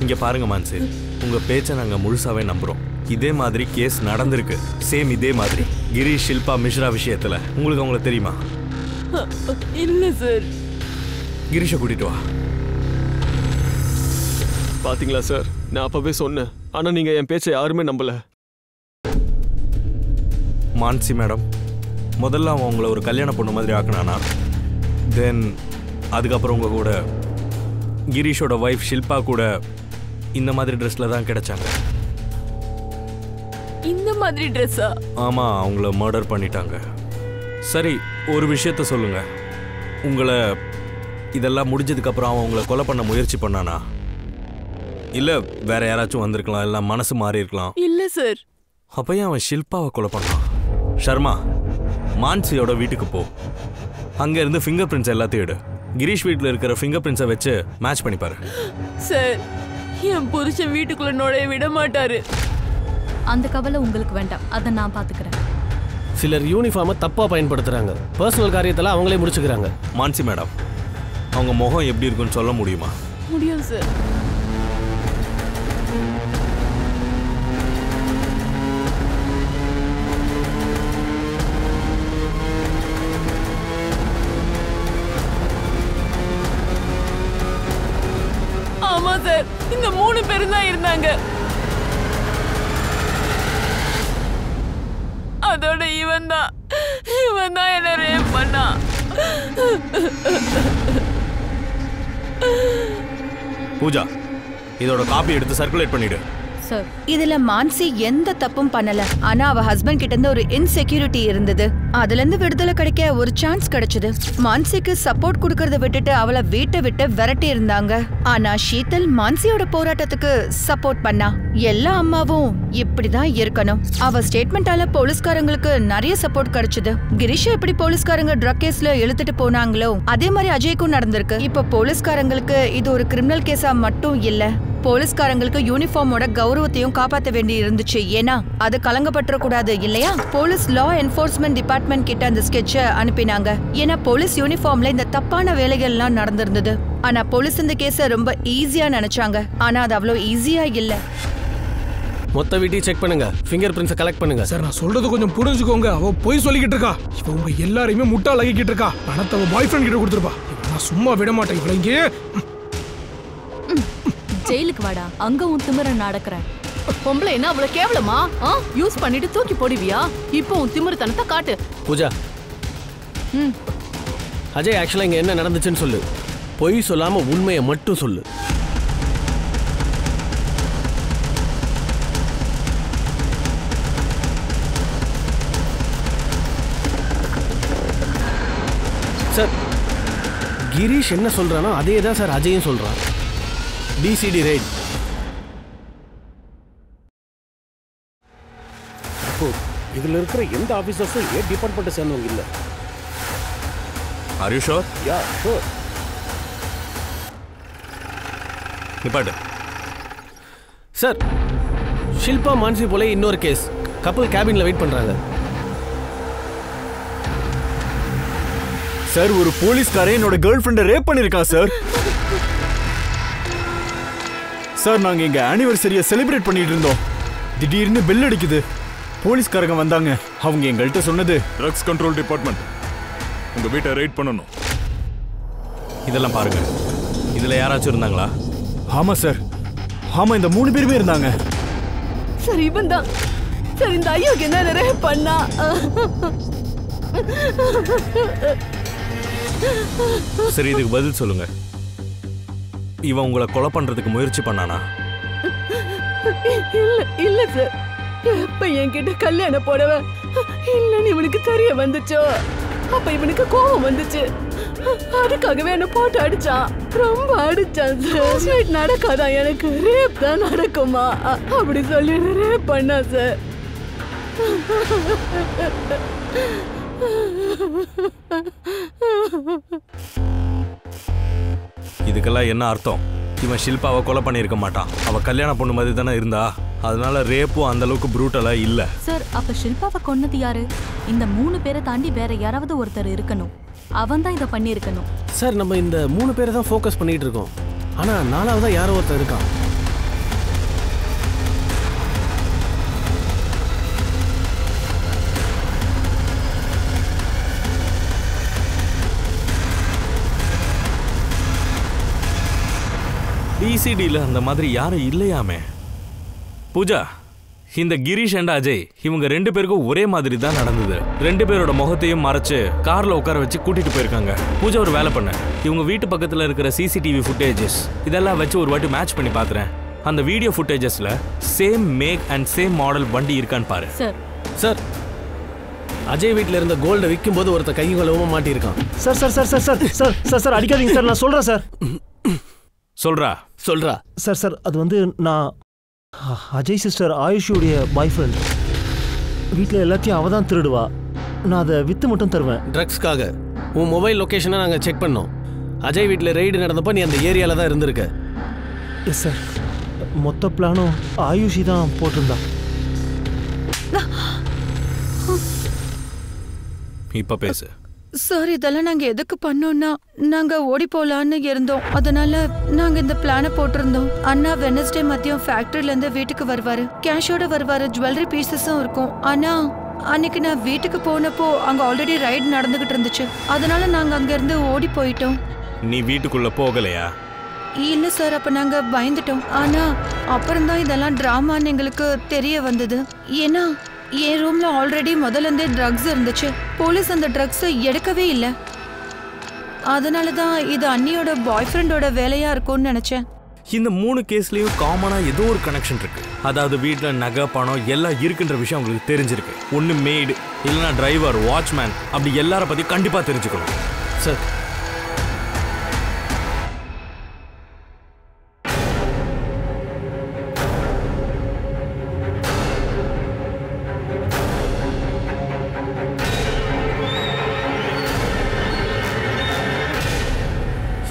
இங்க பாருங்க மான்சி, உங்க பேச்சை நாங்க முழுசாவே நம்புறோம். இதே மாதிரி கேஸ் நடந்திருக்கு, சேம் இதே மாதிரி கிரீஷ் ஷில்பா மிஸ்ரா விஷயத்துல. உங்களுக்கு அவங்கள தெரியுமா? இல்ல சார். கிரீஷை கூட்டிட்டு வா. பாத்தீங்களா சார், நான் அப்பவே சொன்னேன், ஆனா நீங்க என் பேச்சை யாருமே நம்பல. மான்சி மேடம், முதல்ல அவன் உங்களை ஒரு கல்யாண பொண்ணு மாதிரி ஆக்கினானா, தென் அதுக்கப்புறம் உங்க கூட கிரீஷோட ஒய்ஃப் ஷில்பா கூட இந்த மாதிரி ட்ரெஸ்ல தான் கிடைச்சாங்க. இந்த மாதிரி ட்ரெஸ்ஸா? ஆமா, அவங்கள மர்டர் பண்ணிட்டாங்க. சரி, ஒரு விஷயத்த சொல்லுங்க, உங்களை இதெல்லாம் முடிஞ்சதுக்கு அப்புறம் அவன் உங்களை கொலை பண்ண முயற்சி பண்ணானா, இல்ல வேற யாராச்சும் வந்திருக்கலாம், இல்ல மனசு மாறி இருக்கலாம்? இல்ல சார். அப்பயும் அவன் ஷில்பாவை கொலை பண்ணான். ஷர்மா, மான்சியோட வீட்டுக்கு போ, அங்க இருந்து ஃபிங்கர் பிரிண்ட்ஸ் எல்லாத்தையும் எடு. கிரீஷ் வீட்டில் இருக்கிற ஃபிங்கர் பிரிண்ட்ஸை வச்சு மேட்ச் பண்ணி பாரு. சார், என் புருஷன் வீட்டுக்குள்ள நுழைய விட மாட்டாரு. அந்த கவலை உங்களுக்கு வேண்டாம், அதை நான் பாத்துக்கிறேன். சிலர் யூனிஃபார்மை தப்பா பயன்படுத்துறாங்க, பர்சனல் காரியத்தெல்லாம் அவங்களே முடிச்சுக்கிறாங்க. மான்சி மேடம், அவங்க முகம் எப்படி இருக்குன்னு சொல்ல முடியுமா? முடியும் சார். ஆமா சார், இந்த 3 பேரும் தான் இருந்தாங்க. அதோட இவன் தான் என்ன ரேப் பண்ணா. பூஜா, இதோட காப்பி எடுத்து சர்க்குலேட் பண்ணிடு. சார், இதுல மான்சி எந்த தப்பும் பண்ணல. ஆனா அவ ஹஸ்பண்ட் கிட்ட இருந்து ஒரு இன்செக்யூரிட்டி இருந்தது. அதுல இருந்து விடுதலை கிடைக்க ஒரு சான்ஸ் கிடைச்சது. மான்சிக்கு சப்போர்ட் கொடுக்கறத விட்டுட்டு அவளை வீட்டை விட்டு விரட்டி இருந்தாங்க. ஆனா ஷீதல் மான்சியோட போராட்டத்துக்கு சப்போர்ட் பண்ணா. எல்லா அம்மாவும் இப்படிதான் இருக்கணும். அவ ஸ்டேட்மெண்டால போலீஸ்காரங்களுக்கு நிறைய சப்போர்ட் கிடைச்சது. கிரீஷ் எப்படி போலீஸ்காரங்க ட்ரக் கேஸ்ல இழுத்துட்டு போனாங்களோ அதே மாதிரி அஜய்க்கும் நடந்திருக்கு. இப்ப போலீஸ்காரங்களுக்கு இது ஒரு கிரிமினல் கேஸா மட்டும் இல்ல, போலீஸ்காரங்களுக்கு யூனிஃபார்மோட கௌரவத்தையும் காப்பாற்ற வேண்டி இருந்துச்சு. ஏன்னா அது கலங்கப்பட்டுற கூடாது இல்லையா? போலீஸ் லா என்ஃபோர்ஸ்மெண்ட் டிபார்ட்மெண்ட் கிட்ட அந்த ஸ்கெட்சை அனுப்பினாங்க. ஏன்னா போலீஸ் யூனிஃபார்ம்ல இந்த தப்பான வேலைகள்லாம் நடந்திருந்தது. ஆனா போலீஸ் இந்த கேஸை ரொம்ப ஈஸியா நினைச்சாங்க. ஆனா அது அவ்வளவு ஈஸியா இல்ல. மொத்த வீட்டையும் செக் பண்ணுங்க, ஃபிங்கர் பிரிண்ட்ஸை கலெக்ட் பண்ணுங்க. சார், நான் சொல்றது கொஞ்சம் புரிஞ்சுக்கோங்க. அவ போய் சொல்லிக்கிட்டு இருக்கா. இப்ப உங்க எல்லாரையுமே முட்டாள் ஆகிக்கிட்டு இருக்கா. பணத்தை அவ பாய் ஃப்ரெண்ட் கிட்ட கொடுத்துருப்பா. நான் சும்மா விட மாட்டேன் இவளை. இங்கே ஜெயிலுக்கு வாடா, அங்க உன் திமிர நடக்கிறேன். பொம்பளை என்ன அவ்வளவு கேவலமா? யூஸ் பண்ணிட்டு தூக்கி போடுவியா? இப்போ உன் திமிருத்தனத்தை காட்டு. பூஜா, அஜய் ஆக்சுவலா இங்க என்ன நடந்துச்சுன்னு சொல்லு. பொய் சொல்லாம உண்மையை மட்டும் சொல்லு. சார், கிரீஷ் என்ன சொல்றானோ அதே தான் சார் அஜயும் சொல்றான். DCT right. இதுல இருக்கிற எந்த ஆபீசர்ஸும் ஏ டிபார்ட்மெண்ட் சேர்ந்தவங்க இல்ல. Are you sure? Yeah, sure. நிப்பாட்டு. சார், ஷில்பா மான்சி போல இன்னொரு கேஸ். கப்பல் கேபின்ல வெயிட் பண்றாங்க. சார் ஒரு போலீஸ்காரன் என்னோட கேர்ள் ஃப்ரெண்டை ரேப் பண்ணிருக்கான் சார். சார் நாங்க எங்க ஆனிவர்சரியை செலிப்ரேட் பண்ணிட்டு இருந்தோம். திடீர்னு பெல் அடிக்குது. போலீஸ்காரங்க வந்தாங்க. அவங்க எங்கள்கிட்ட சொன்னது ட்ரக்ஸ் கண்ட்ரோல் டிபார்ட்மெண்ட் உங்க வீட்டை ரைட் பண்ணணும். இதெல்லாம் பாருங்க. இதுல யாராச்சும் இருந்தாங்களா? ஆமா சார். ஆமா, இந்த 3 பேருமே இருந்தாங்க. சார் இவன் தான் சார் இந்த ஐயோக்கு என்ன நிறைய பண்ணா. சரி, இதுக்கு பதில் சொல்லுங்க. இவன் உங்களை கொலை பண்றதுக்கு முயற்சி பண்ணானா? இல்ல சார். எப்ப என்கிட்ட கல்யாண போடவ இல்லன்னு இவனுக்கு தெரிய வந்துச்சோ அப்ப இவனுக்கு கோபம் வந்துச்சு. அதுக்காகவே என்ன போட்டு அடிச்சான். ரொம்ப அடிச்சான் சார். நடக்காதா, எனக்கு ரேப் தான் நடக்குமா அப்படி சொல்லி ரேப் பண்ணா சார். இதுக்கெல்லாம் என்ன அர்த்தம்? இவன் ஷில்பாவை கொலை பண்ணியிருக்க மாட்டான். அவ கல்யாண பொண்ணு மாதிரி தானே இருந்தா. அதனால ரேப்பும் அந்த அளவுக்கு ப்ரூட்டலா இல்ல. சார் அப்ப ஷில்பாவை கொன்னது யாரு? இந்த 3 பேரை தாண்டி வேற யாராவது ஒருத்தர் இருக்கணும். அவன் தான் இதை பண்ணியிருக்கணும். சார் நம்ம இந்த 3 பேரை தான் ஃபோக்கஸ் பண்ணிட்டு இருக்கோம். ஆனா 4வதா யாரோ ஒருத்தர் இருக்கான். டிசிடியில் அந்த மாதிரி யாரும் இல்லையாமே. பூஜா, இந்த கிரீஷ் அண்ட் அஜய் இவங்க 2 பேருக்கும் ஒரே மாதிரி தான் நடந்தது. 2 பேரோட முகத்தையும் மறைச்சு கார்ல உட்கார வச்சு கூட்டிட்டு போயிருக்காங்க. பூஜா ஒரு வேலை பண்ண, இவங்க வீட்டு பக்கத்துல இருக்கிற சிசிடிவி ஃபுட்டேஜஸ் இதெல்லாம் வச்சு ஒரு வாட்டி மேட்ச் பண்ணி பாத்துறேன். அந்த வீடியோ ஃபுட்டேஜஸ்ல same make and same model வண்டி இருக்கான்னு பாரு. சார் அஜய் வீட்டில் இருந்த கோல்டை விற்கும் போது ஒருத்தர் கையும் களவுமா மாட்டியிருக்கான். Sir sir sir sir sir sir sir sir அடிக்காதீங்க சார், நான் சொல்றேன் சார். சொல்றா சார் சார் அது வந்து நான் அஜய் சிஸ்டர் ஆயுஷுடைய பாய் ஃப்ரெண்ட். வீட்டில் எல்லாத்தையும் அவ தான் திருடுவா. நான் அதை விற்று மட்டும் தருவேன். ட்ரக்ஸ்க்காக உன் மொபைல் லொக்கேஷனை நாங்கள் செக் பண்ணோம். அஜய் வீட்டில் ரெய்டு நடந்தப்போ நீ அந்த ஏரியாவில் தான் இருந்திருக்க. Yes sir. மொத்த பிளானும் ஆயுஷி தான் போட்டிருந்தா. இப்ப பேசு. சார் இதெல்லாம் நாங்க எதுக்கு பண்ணோம்னா நாங்க ஓடி போலான்னு இருந்தோம். அதனால நாங்க இந்த பிளான போட்டிருந்தோம். அண்ணா வெனஸ்டே மதியம் ஃபேக்டரியில இருந்து வீட்டுக்கு வருவாரு. கேஷோட வருவாரு. ஜுவல்லரி பீசஸும் இருக்கும். ஆனா அன்னைக்கு நான் வீட்டுக்கு போனப்போ அங்க ஆல்ரெடி ரைட் நடந்துகிட்டு இருந்துச்சு. அதனால நாங்க அங்க இருந்து ஓடி போயிட்டோம். நீ வீட்டுக்குள்ள போகலையா? இல்ல சார், அப்ப நாங்க பயந்துட்டோம். ஆனா அப்புறம்தான் இதெல்லாம் டிராமான்னு எங்களுக்கு தெரிய வந்தது. ஏன்னா என் ரூம்ல ஆல்ரெடி முதல்ல இருந்தே ட்ரக்ஸ் இருந்துச்சு. போலீஸ் அந்த ட்ரக்ஸை எடுக்கவே இல்லை. அதனாலதான் இது அண்ணியோட பாய் ஃப்ரெண்டோட வேலையா இருக்கும்னு நினைச்சேன். இந்த 3 கேஸ்லயும் காமனா ஏதோ ஒரு கனெக்ஷன் இருக்கு. அதாவது வீட்டுல நகை பணம் எல்லாம் இருக்குன்ற விஷயம் உங்களுக்கு தெரிஞ்சிருக்கு. ஒன்னு மெய்டு இல்லைன்னா டிரைவர் வாட்ச்மேன் அப்படி எல்லார பத்தி கண்டிப்பா தெரிஞ்சுக்கணும் சார்.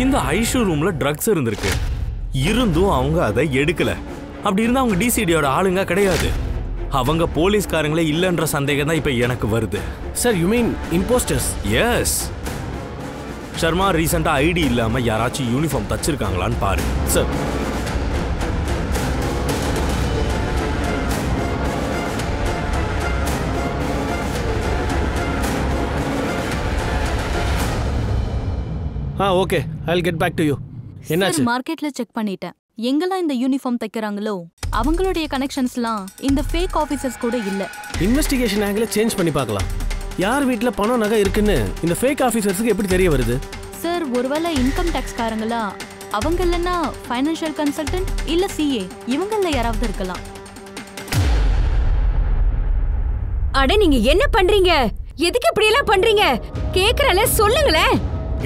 இந்த ஐஷு ரூம்ல ட்ரக்ஸ் இருந்திருக்கு. இருந்தும் அவங்க அதை எடுக்கல. அப்படி இருந்தா அவங்க டிசிடியோட ஆளுங்க கிடையாது. அவங்க போலீஸ்காரங்களே இல்லைன்ற சந்தேகம் தான் இப்ப எனக்கு வருது. Sir you mean impostors? Yes. Sharma ரீசெண்டா ஐடி இல்லாம யாராச்சும் யூனிஃபார்ம் தச்சிருக்காங்களான்னு பாரு. Sir okay, I will get back to you. என்னாச்சு? மார்க்கெட்ல செக் பண்ணிட்டேன். எங்கெல்லாம் இந்த யூனிஃபார்ம் தைக்கறாங்களோ அவங்களுடைய கனெக்ஷன்ஸ்லாம் இந்த ஃபேக் ஆபீசர்ஸ் கூட இல்ல. இன்வெஸ்டிகேஷன் ஆங்கிள சேஞ்ச் பண்ணி பார்க்கலாம். யார் வீட்ல பணம் நகை இருக்குன்னு இந்த ஃபேக் ஆபீசர்ஸ்க்கு எப்படி தெரிய வருது? சார் ஒருவேளை இன்கம் டாக்ஸ் காரங்களா, அவங்க இல்லனா ஃபைனான்ஷியல் கன்சல்டன்ட் இல்ல சிஏ, இவங்கள யாராவது இருக்கலாம். அட நீங்க என்ன பண்றீங்க? எதுக்கு இப்படி எல்லாம் பண்றீங்க? கேக்குறல சொல்லுங்களே.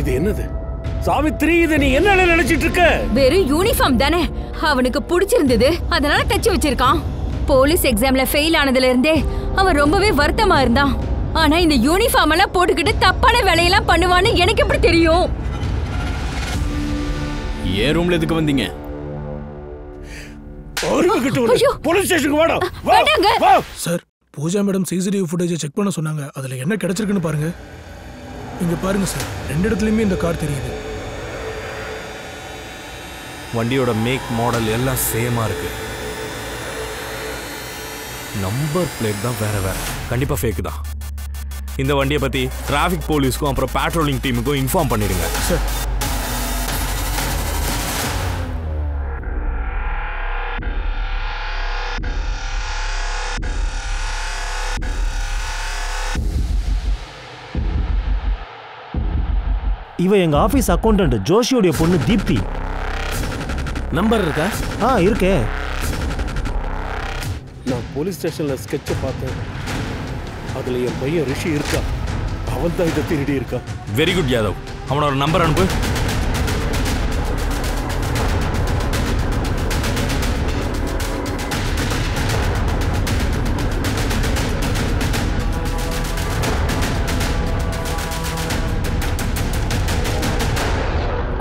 இது என்னது சாவித்ரி? இது நீ என்ன நினைச்சிட்டு இருக்க? வெறும் யூனிஃபார்ம் தானே, அவனுக்கு பிடிச்சிருந்தது அதனால தச்சு வச்சிருக்கான். போலீஸ் எக்ஸாம்ல ஃபெயில் ஆனதுல இருந்தே அவன் ரொம்பவே வருத்தமா இருந்தான். ஆனா இந்த யூனிஃபார்ம் எல்லாம் போட்டுக்கிட்டு தப்பான வேலையெல்லாம் பண்ணுவான்னு எனக்கு எப்படி தெரியும்? ஏன் ரூம்ல எதுக்கு வந்தீங்க? போலீஸ் ஸ்டேஷனுக்கு வாடா. Sir Pooja madam CCTV footage check பண்ண சொன்னாங்க. அதுல என்ன கிடைச்சிருக்குன்னு பாருங்க. இங்க பாருங்க சார், 2 இடத்துலயுமே இந்த கார் தெரியுது. வண்டியோட மேக் மாடல் எல்லாம் சேமா இருக்கு. நம்பர் பிளேட் தான் வேற வேற. கண்டிப்பா ஃபேக் தான். இந்த வண்டியை பத்தி டிராஃபிக் போலீஸ்க்கும் அப்புறம் பேட்ரோலிங் டீமுக்கும் இன்ஃபார்ம் பண்ணிடுங்க சார். இவ எங்க ஆபீஸ் அக்கௌண்டன்ட் ஜோஷியோடைய பொண்ணு தீப்தி. நம்பர் இருக்கா? இருக்கே. நான் போலீஸ் ஸ்டேஷன்ல ஸ்கெட்சை பார்த்தேன். அதுல என் பையன் ரிஷி இருக்கா. அவன் தான் இதை திருடி இருக்கா. வெரி குட் யாதவ், அவனோட நம்பர் அனுப்பு.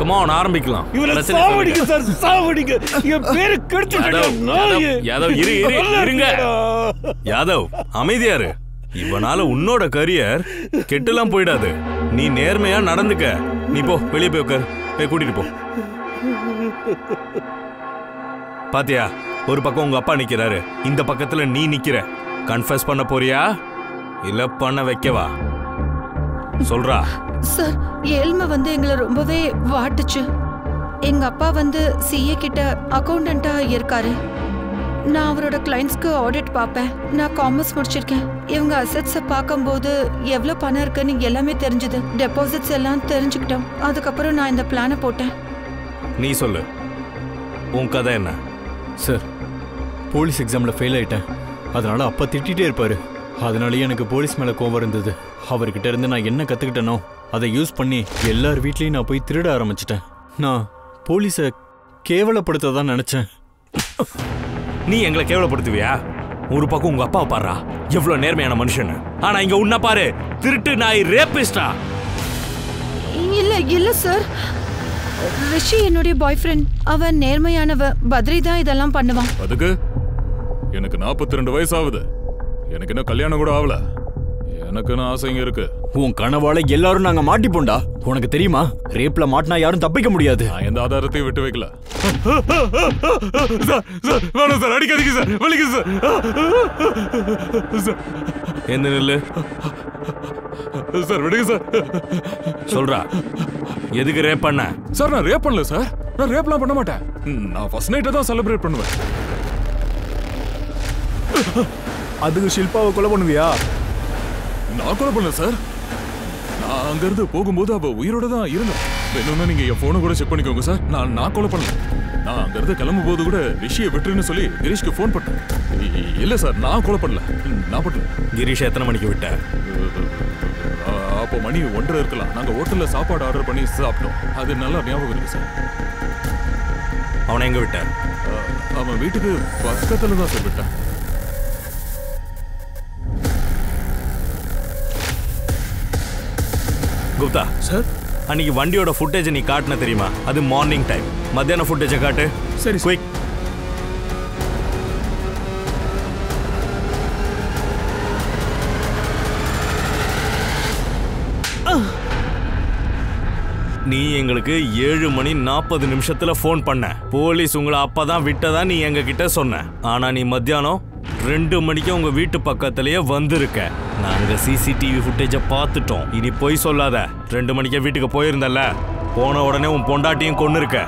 கமான் ஆரம்பிக்கலாம். இவரை சாவடிங்க சார், சாவடிங்க. என் பேரு கெடுத்துட்டீங்க. யாதவ் இருங்க. யாதவ் அமைதியாரு. இவனால உன்னோட கரியர் கெட்டெல்லாம் போயிடாது. நீ நேர்மையா நடந்துக்க. நீ போ, வெளியே போய் உட்கார். போய் கூட்டிட்டு போ. பாத்தியா, ஒரு பக்கம் உங்க அப்பா நிக்கிறாரு, இந்த பக்கத்துல நீ நிக்கிற. கன்ஃபஸ் பண்ண போறியா இல்ல பண்ண வைக்கவா? சொல்றா. சார், ஏழ்மை வந்து எங்களை ரொம்பவே வாட்டுச்சு. எங்க அப்பா வந்து சிஏ கிட்ட அக்கௌண்டண்டா இருக்காரு. நான் அவரோட கிளைண்ட்ஸ்க்கு ஆடிட் பார்ப்பேன். நான் காமர்ஸ் முடிச்சிருக்கேன். இவங்க அசெட்ஸை பார்க்கும்போது எவ்வளோ பணம் இருக்குன்னு எல்லாமே தெரிஞ்சுது. டெபாசிட்ஸ் எல்லாம் தெரிஞ்சுக்கிட்டோம். அதுக்கப்புறம் நான் இந்த பிளானை போட்டேன். நீ சொல்லு, உன் கதை என்ன? சார், போலீஸ் எக்ஸாம்ல ஃபெயில் ஆயிட்டேன். அதனால அப்பா திட்டிகிட்டே இருப்பாரு. அதனாலேயே எனக்கு போலீஸ் மேலே கோவம் இருந்தது. அவர்கிட்ட இருந்து நான் என்ன கற்றுக்கிட்டேனோ அதை யூஸ் பண்ணி எல்லார் வீட்லேயும் நான் போய் திருட ஆரம்பிச்சிட்டேன். நான் போலீஸை கேவலப்படுத்த தான் நினச்சேன். நீ எங்களை கேவலப்படுத்துவியா? ஒரு பக்கம் உங்க அப்பாவை பாரு, எவ்வளவு நேர்மையான மனுஷன். ஆனா இங்க உன்ன பாரு, திருட்டு நாய், ரேபிஸ்டா. இல்ல சார், ரிஷி என்னுடைய பாய் ஃப்ரெண்ட். அவன் நேர்மையானவ. பத்ரி தான் இதெல்லாம் பண்ணுவான். அதுக்கு எனக்கு 42 வயசு ஆகுது. எனக்கு இன்னும் கல்யாணம் கூட ஆகல. எனக்குன்னு ஆசைங்க இருக்கு. உன் கனவால எல்லாரும் நாங்க மாட்டிப்போண்டா. உனக்கு தெரியுமா, ரேப்ல மாட்டினா யாரும் தப்பிக்க முடியாது. நான் எந்த ஆதாரத்தையும் விட்டு வைக்கல. வேணாம் சார், அடிக்காதீங்க சார், வலிக்குது சார். எந்த நில்லு சார், விடுங்க சார். சொல்றா, எதுக்கு ரேப் பண்ண? சார், நான் ரேப் பண்ணல சார். நான் ரேப்லாம் பண்ண மாட்டேன். நான் ஃபர்ஸ்ட் நைட்டை தான் செலிப்ரேட் பண்ணுவேன். அதுக்கு ஷில்பாவை கொலை பண்ணுவியா? நான் கொலை பண்ணல சார். நான் அங்கிருந்து போகும்போது அவ உயிரோட தான் இருந்தேன். வேணும்னா நீங்க என் போனை கூட செக் பண்ணிக்கோங்க சார். நான் கொலை பண்ணல. நான் அங்கிருந்து கிளம்பும் போது கூட ரிஷியை விட்டுருன்னு சொல்லி கிரீஷ்க்கு ஃபோன் பண்ணேன். இல்ல சார், நான் கொலை பண்ணல. நான் பண்ணல. கிரீஷ் எத்தனை மணிக்கு விட்ட? அப்போ மணி 1:30 இருக்கலாம். நாங்க ஹோட்டல்ல சாப்பாடு ஆர்டர் பண்ணி சாப்பிட்டோம். அது நல்லா ஞாபகம் இருக்கு சார். அவனை எங்க விட்ட? அவன் வீட்டுக்கு பக்கத்துல தான் சார் விட்டேன். குப்தா சார், அன்னைக்கு வண்டியோட ஃபுட்டேஜ் நீ காட்டின தெரியுமா? அது மார்னிங் டைம். மத்தியான ஃபுட்டேஜை காட்டு. சரி குயிக். நீ எங்களுக்கு 7:40 ஃபோன் பண்ண. போலீஸ் உங்களை அப்பதான் விட்டதா நீ எங்க கிட்ட சொன்ன. ஆனா நீ மத்தியானம் 2 மணிக்கு உங்க வீட்டு பக்கத்திலேயே வந்திருக்க. நாங்க சிசிடிவி ஃபுட்டேஜை பார்த்துட்டோம். இனி போய் சொல்லாத. 2 மணிக்கே வீட்டுக்கு போயிருந்தல்ல, போன உடனே உன் பொண்டாட்டியும் கொன்னு இருக்க.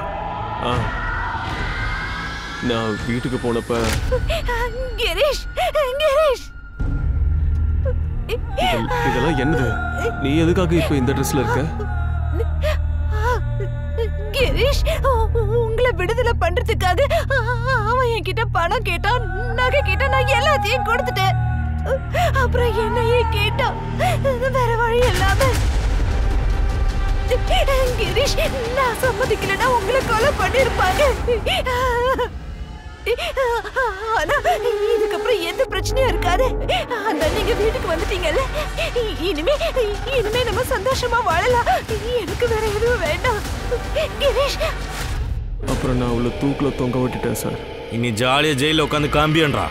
நான் வீட்டுக்கு போனப்ப கிரீஷ், இதெல்லாம் என்னது? நீ எதுக்காக இப்ப இந்த ட்ரெஸ்ல இருக்க? கிரீஷ், உங்களை விடுதலை பண்றதுக்காக அவன் என்கிட்ட பணம் கேட்டான், நகை கேட்டான். நான் எல்லாத்தையும் கொடுத்துட்டேன். அப்புறம் என்னையே கேட்டான். வேற வழி இல்லாம கிரீஷ், நான் சம்மதிக்கலன்னா உங்களை கொலை பண்ணிருப்பாங்க. ஆனா இதுக்கப்புறம் எந்த பிரச்சனையும் இருக்காது. அதான் நீங்க வீட்டுக்கு வந்துட்டீங்கல்ல, இனிமே நம்ம சந்தோஷமா வாழலாம். எனக்கு வேற எதுவும் வேண்டாம் கிரீஷ். அப்புறம் நான் உள்ள தூக்குல தொங்க விட்டுட்டேன் சார். இனி ஜாலியா ஜெயில உட்காந்து காம்பியன்றா.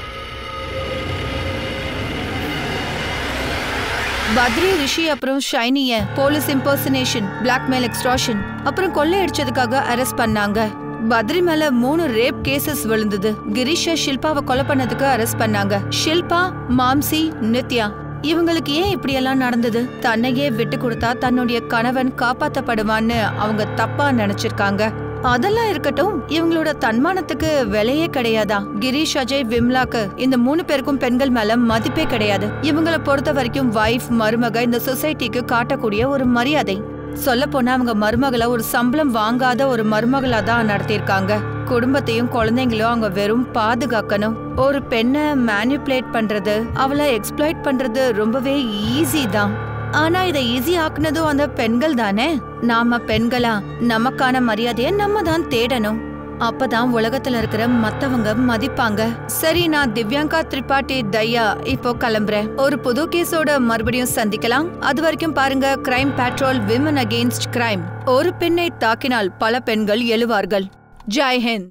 பத்ரி, ரிஷி அப்புறம் ஷைனிய போலீஸ் இம்பர்சனேஷன், பிளாக்மெயில், எக்ஸ்ட்ராஷன் அப்புறம் கொள்ளையடிச்சதுக்காக அரெஸ்ட் பண்ணாங்க. பத்ரி மேல 3 ரேப் கேசஸ் விழுந்தது. கிரீஷ ஷில்பாவை கொலை பண்ணதுக்கு அரெஸ்ட் பண்ணாங்க. ஷில்பா, மாம்சி, நித்யா இவங்களுக்கு ஏன் இப்படி எல்லாம் நடந்தது? தன்னையே விட்டு கொடுத்தா தன்னுடைய கணவன் காப்பாத்தப்படுவான்னு அவங்க தப்பா நினைச்சிருக்காங்க. அதெல்லாம் இருக்கட்டும், இவங்களோட தன்மானத்துக்கு விலையே கிடையாதா? கிரீஷ், அஜய், விம்லாக்கு இந்த 3 பேருக்கும் பெண்கள் மேல மதிப்பே கிடையாது. இவங்களை பொறுத்த வரைக்கும் வைஃப், மருமக இந்த சொசைட்டிக்கு காட்டக்கூடிய ஒரு மரியாதை. சொல்ல போனா அவங்க மருமகளை ஒரு சம்பளம் வாங்காத ஒரு மருமகளா தான் நடத்திருக்காங்க. குடும்பத்தையும் குழந்தைங்களையும் அவங்க வெறும் பாதுகாக்கணும். ஒரு பெண்ணை மேனிபுலேட் பண்றது, அவளை எக்ஸ்ப்ளாய்ட் பண்றது ரொம்பவே ஈஸி தான். ஆனா இதை ஈஸி ஆக்குனதும் அந்த பெண்கள் தானே. நாம பெண்களா நமக்கான மரியாதையை நம்ம தான் தேடணும். அப்பதான் உலகத்துல இருக்கிற மத்தவங்க மதிப்பாங்க. சரி, நான் திவ்யாங்கா திரிபாட்டி தயா இப்போ கிளம்புறேன். ஒரு புது கேஸோட மறுபடியும் சந்திக்கலாம். அது வரைக்கும் பாருங்க crime patrol, women against crime. ஒரு பெண்ணை தாக்கினால் பல பெண்கள் எழுவார்கள். ஜெய் ஹிந்த்.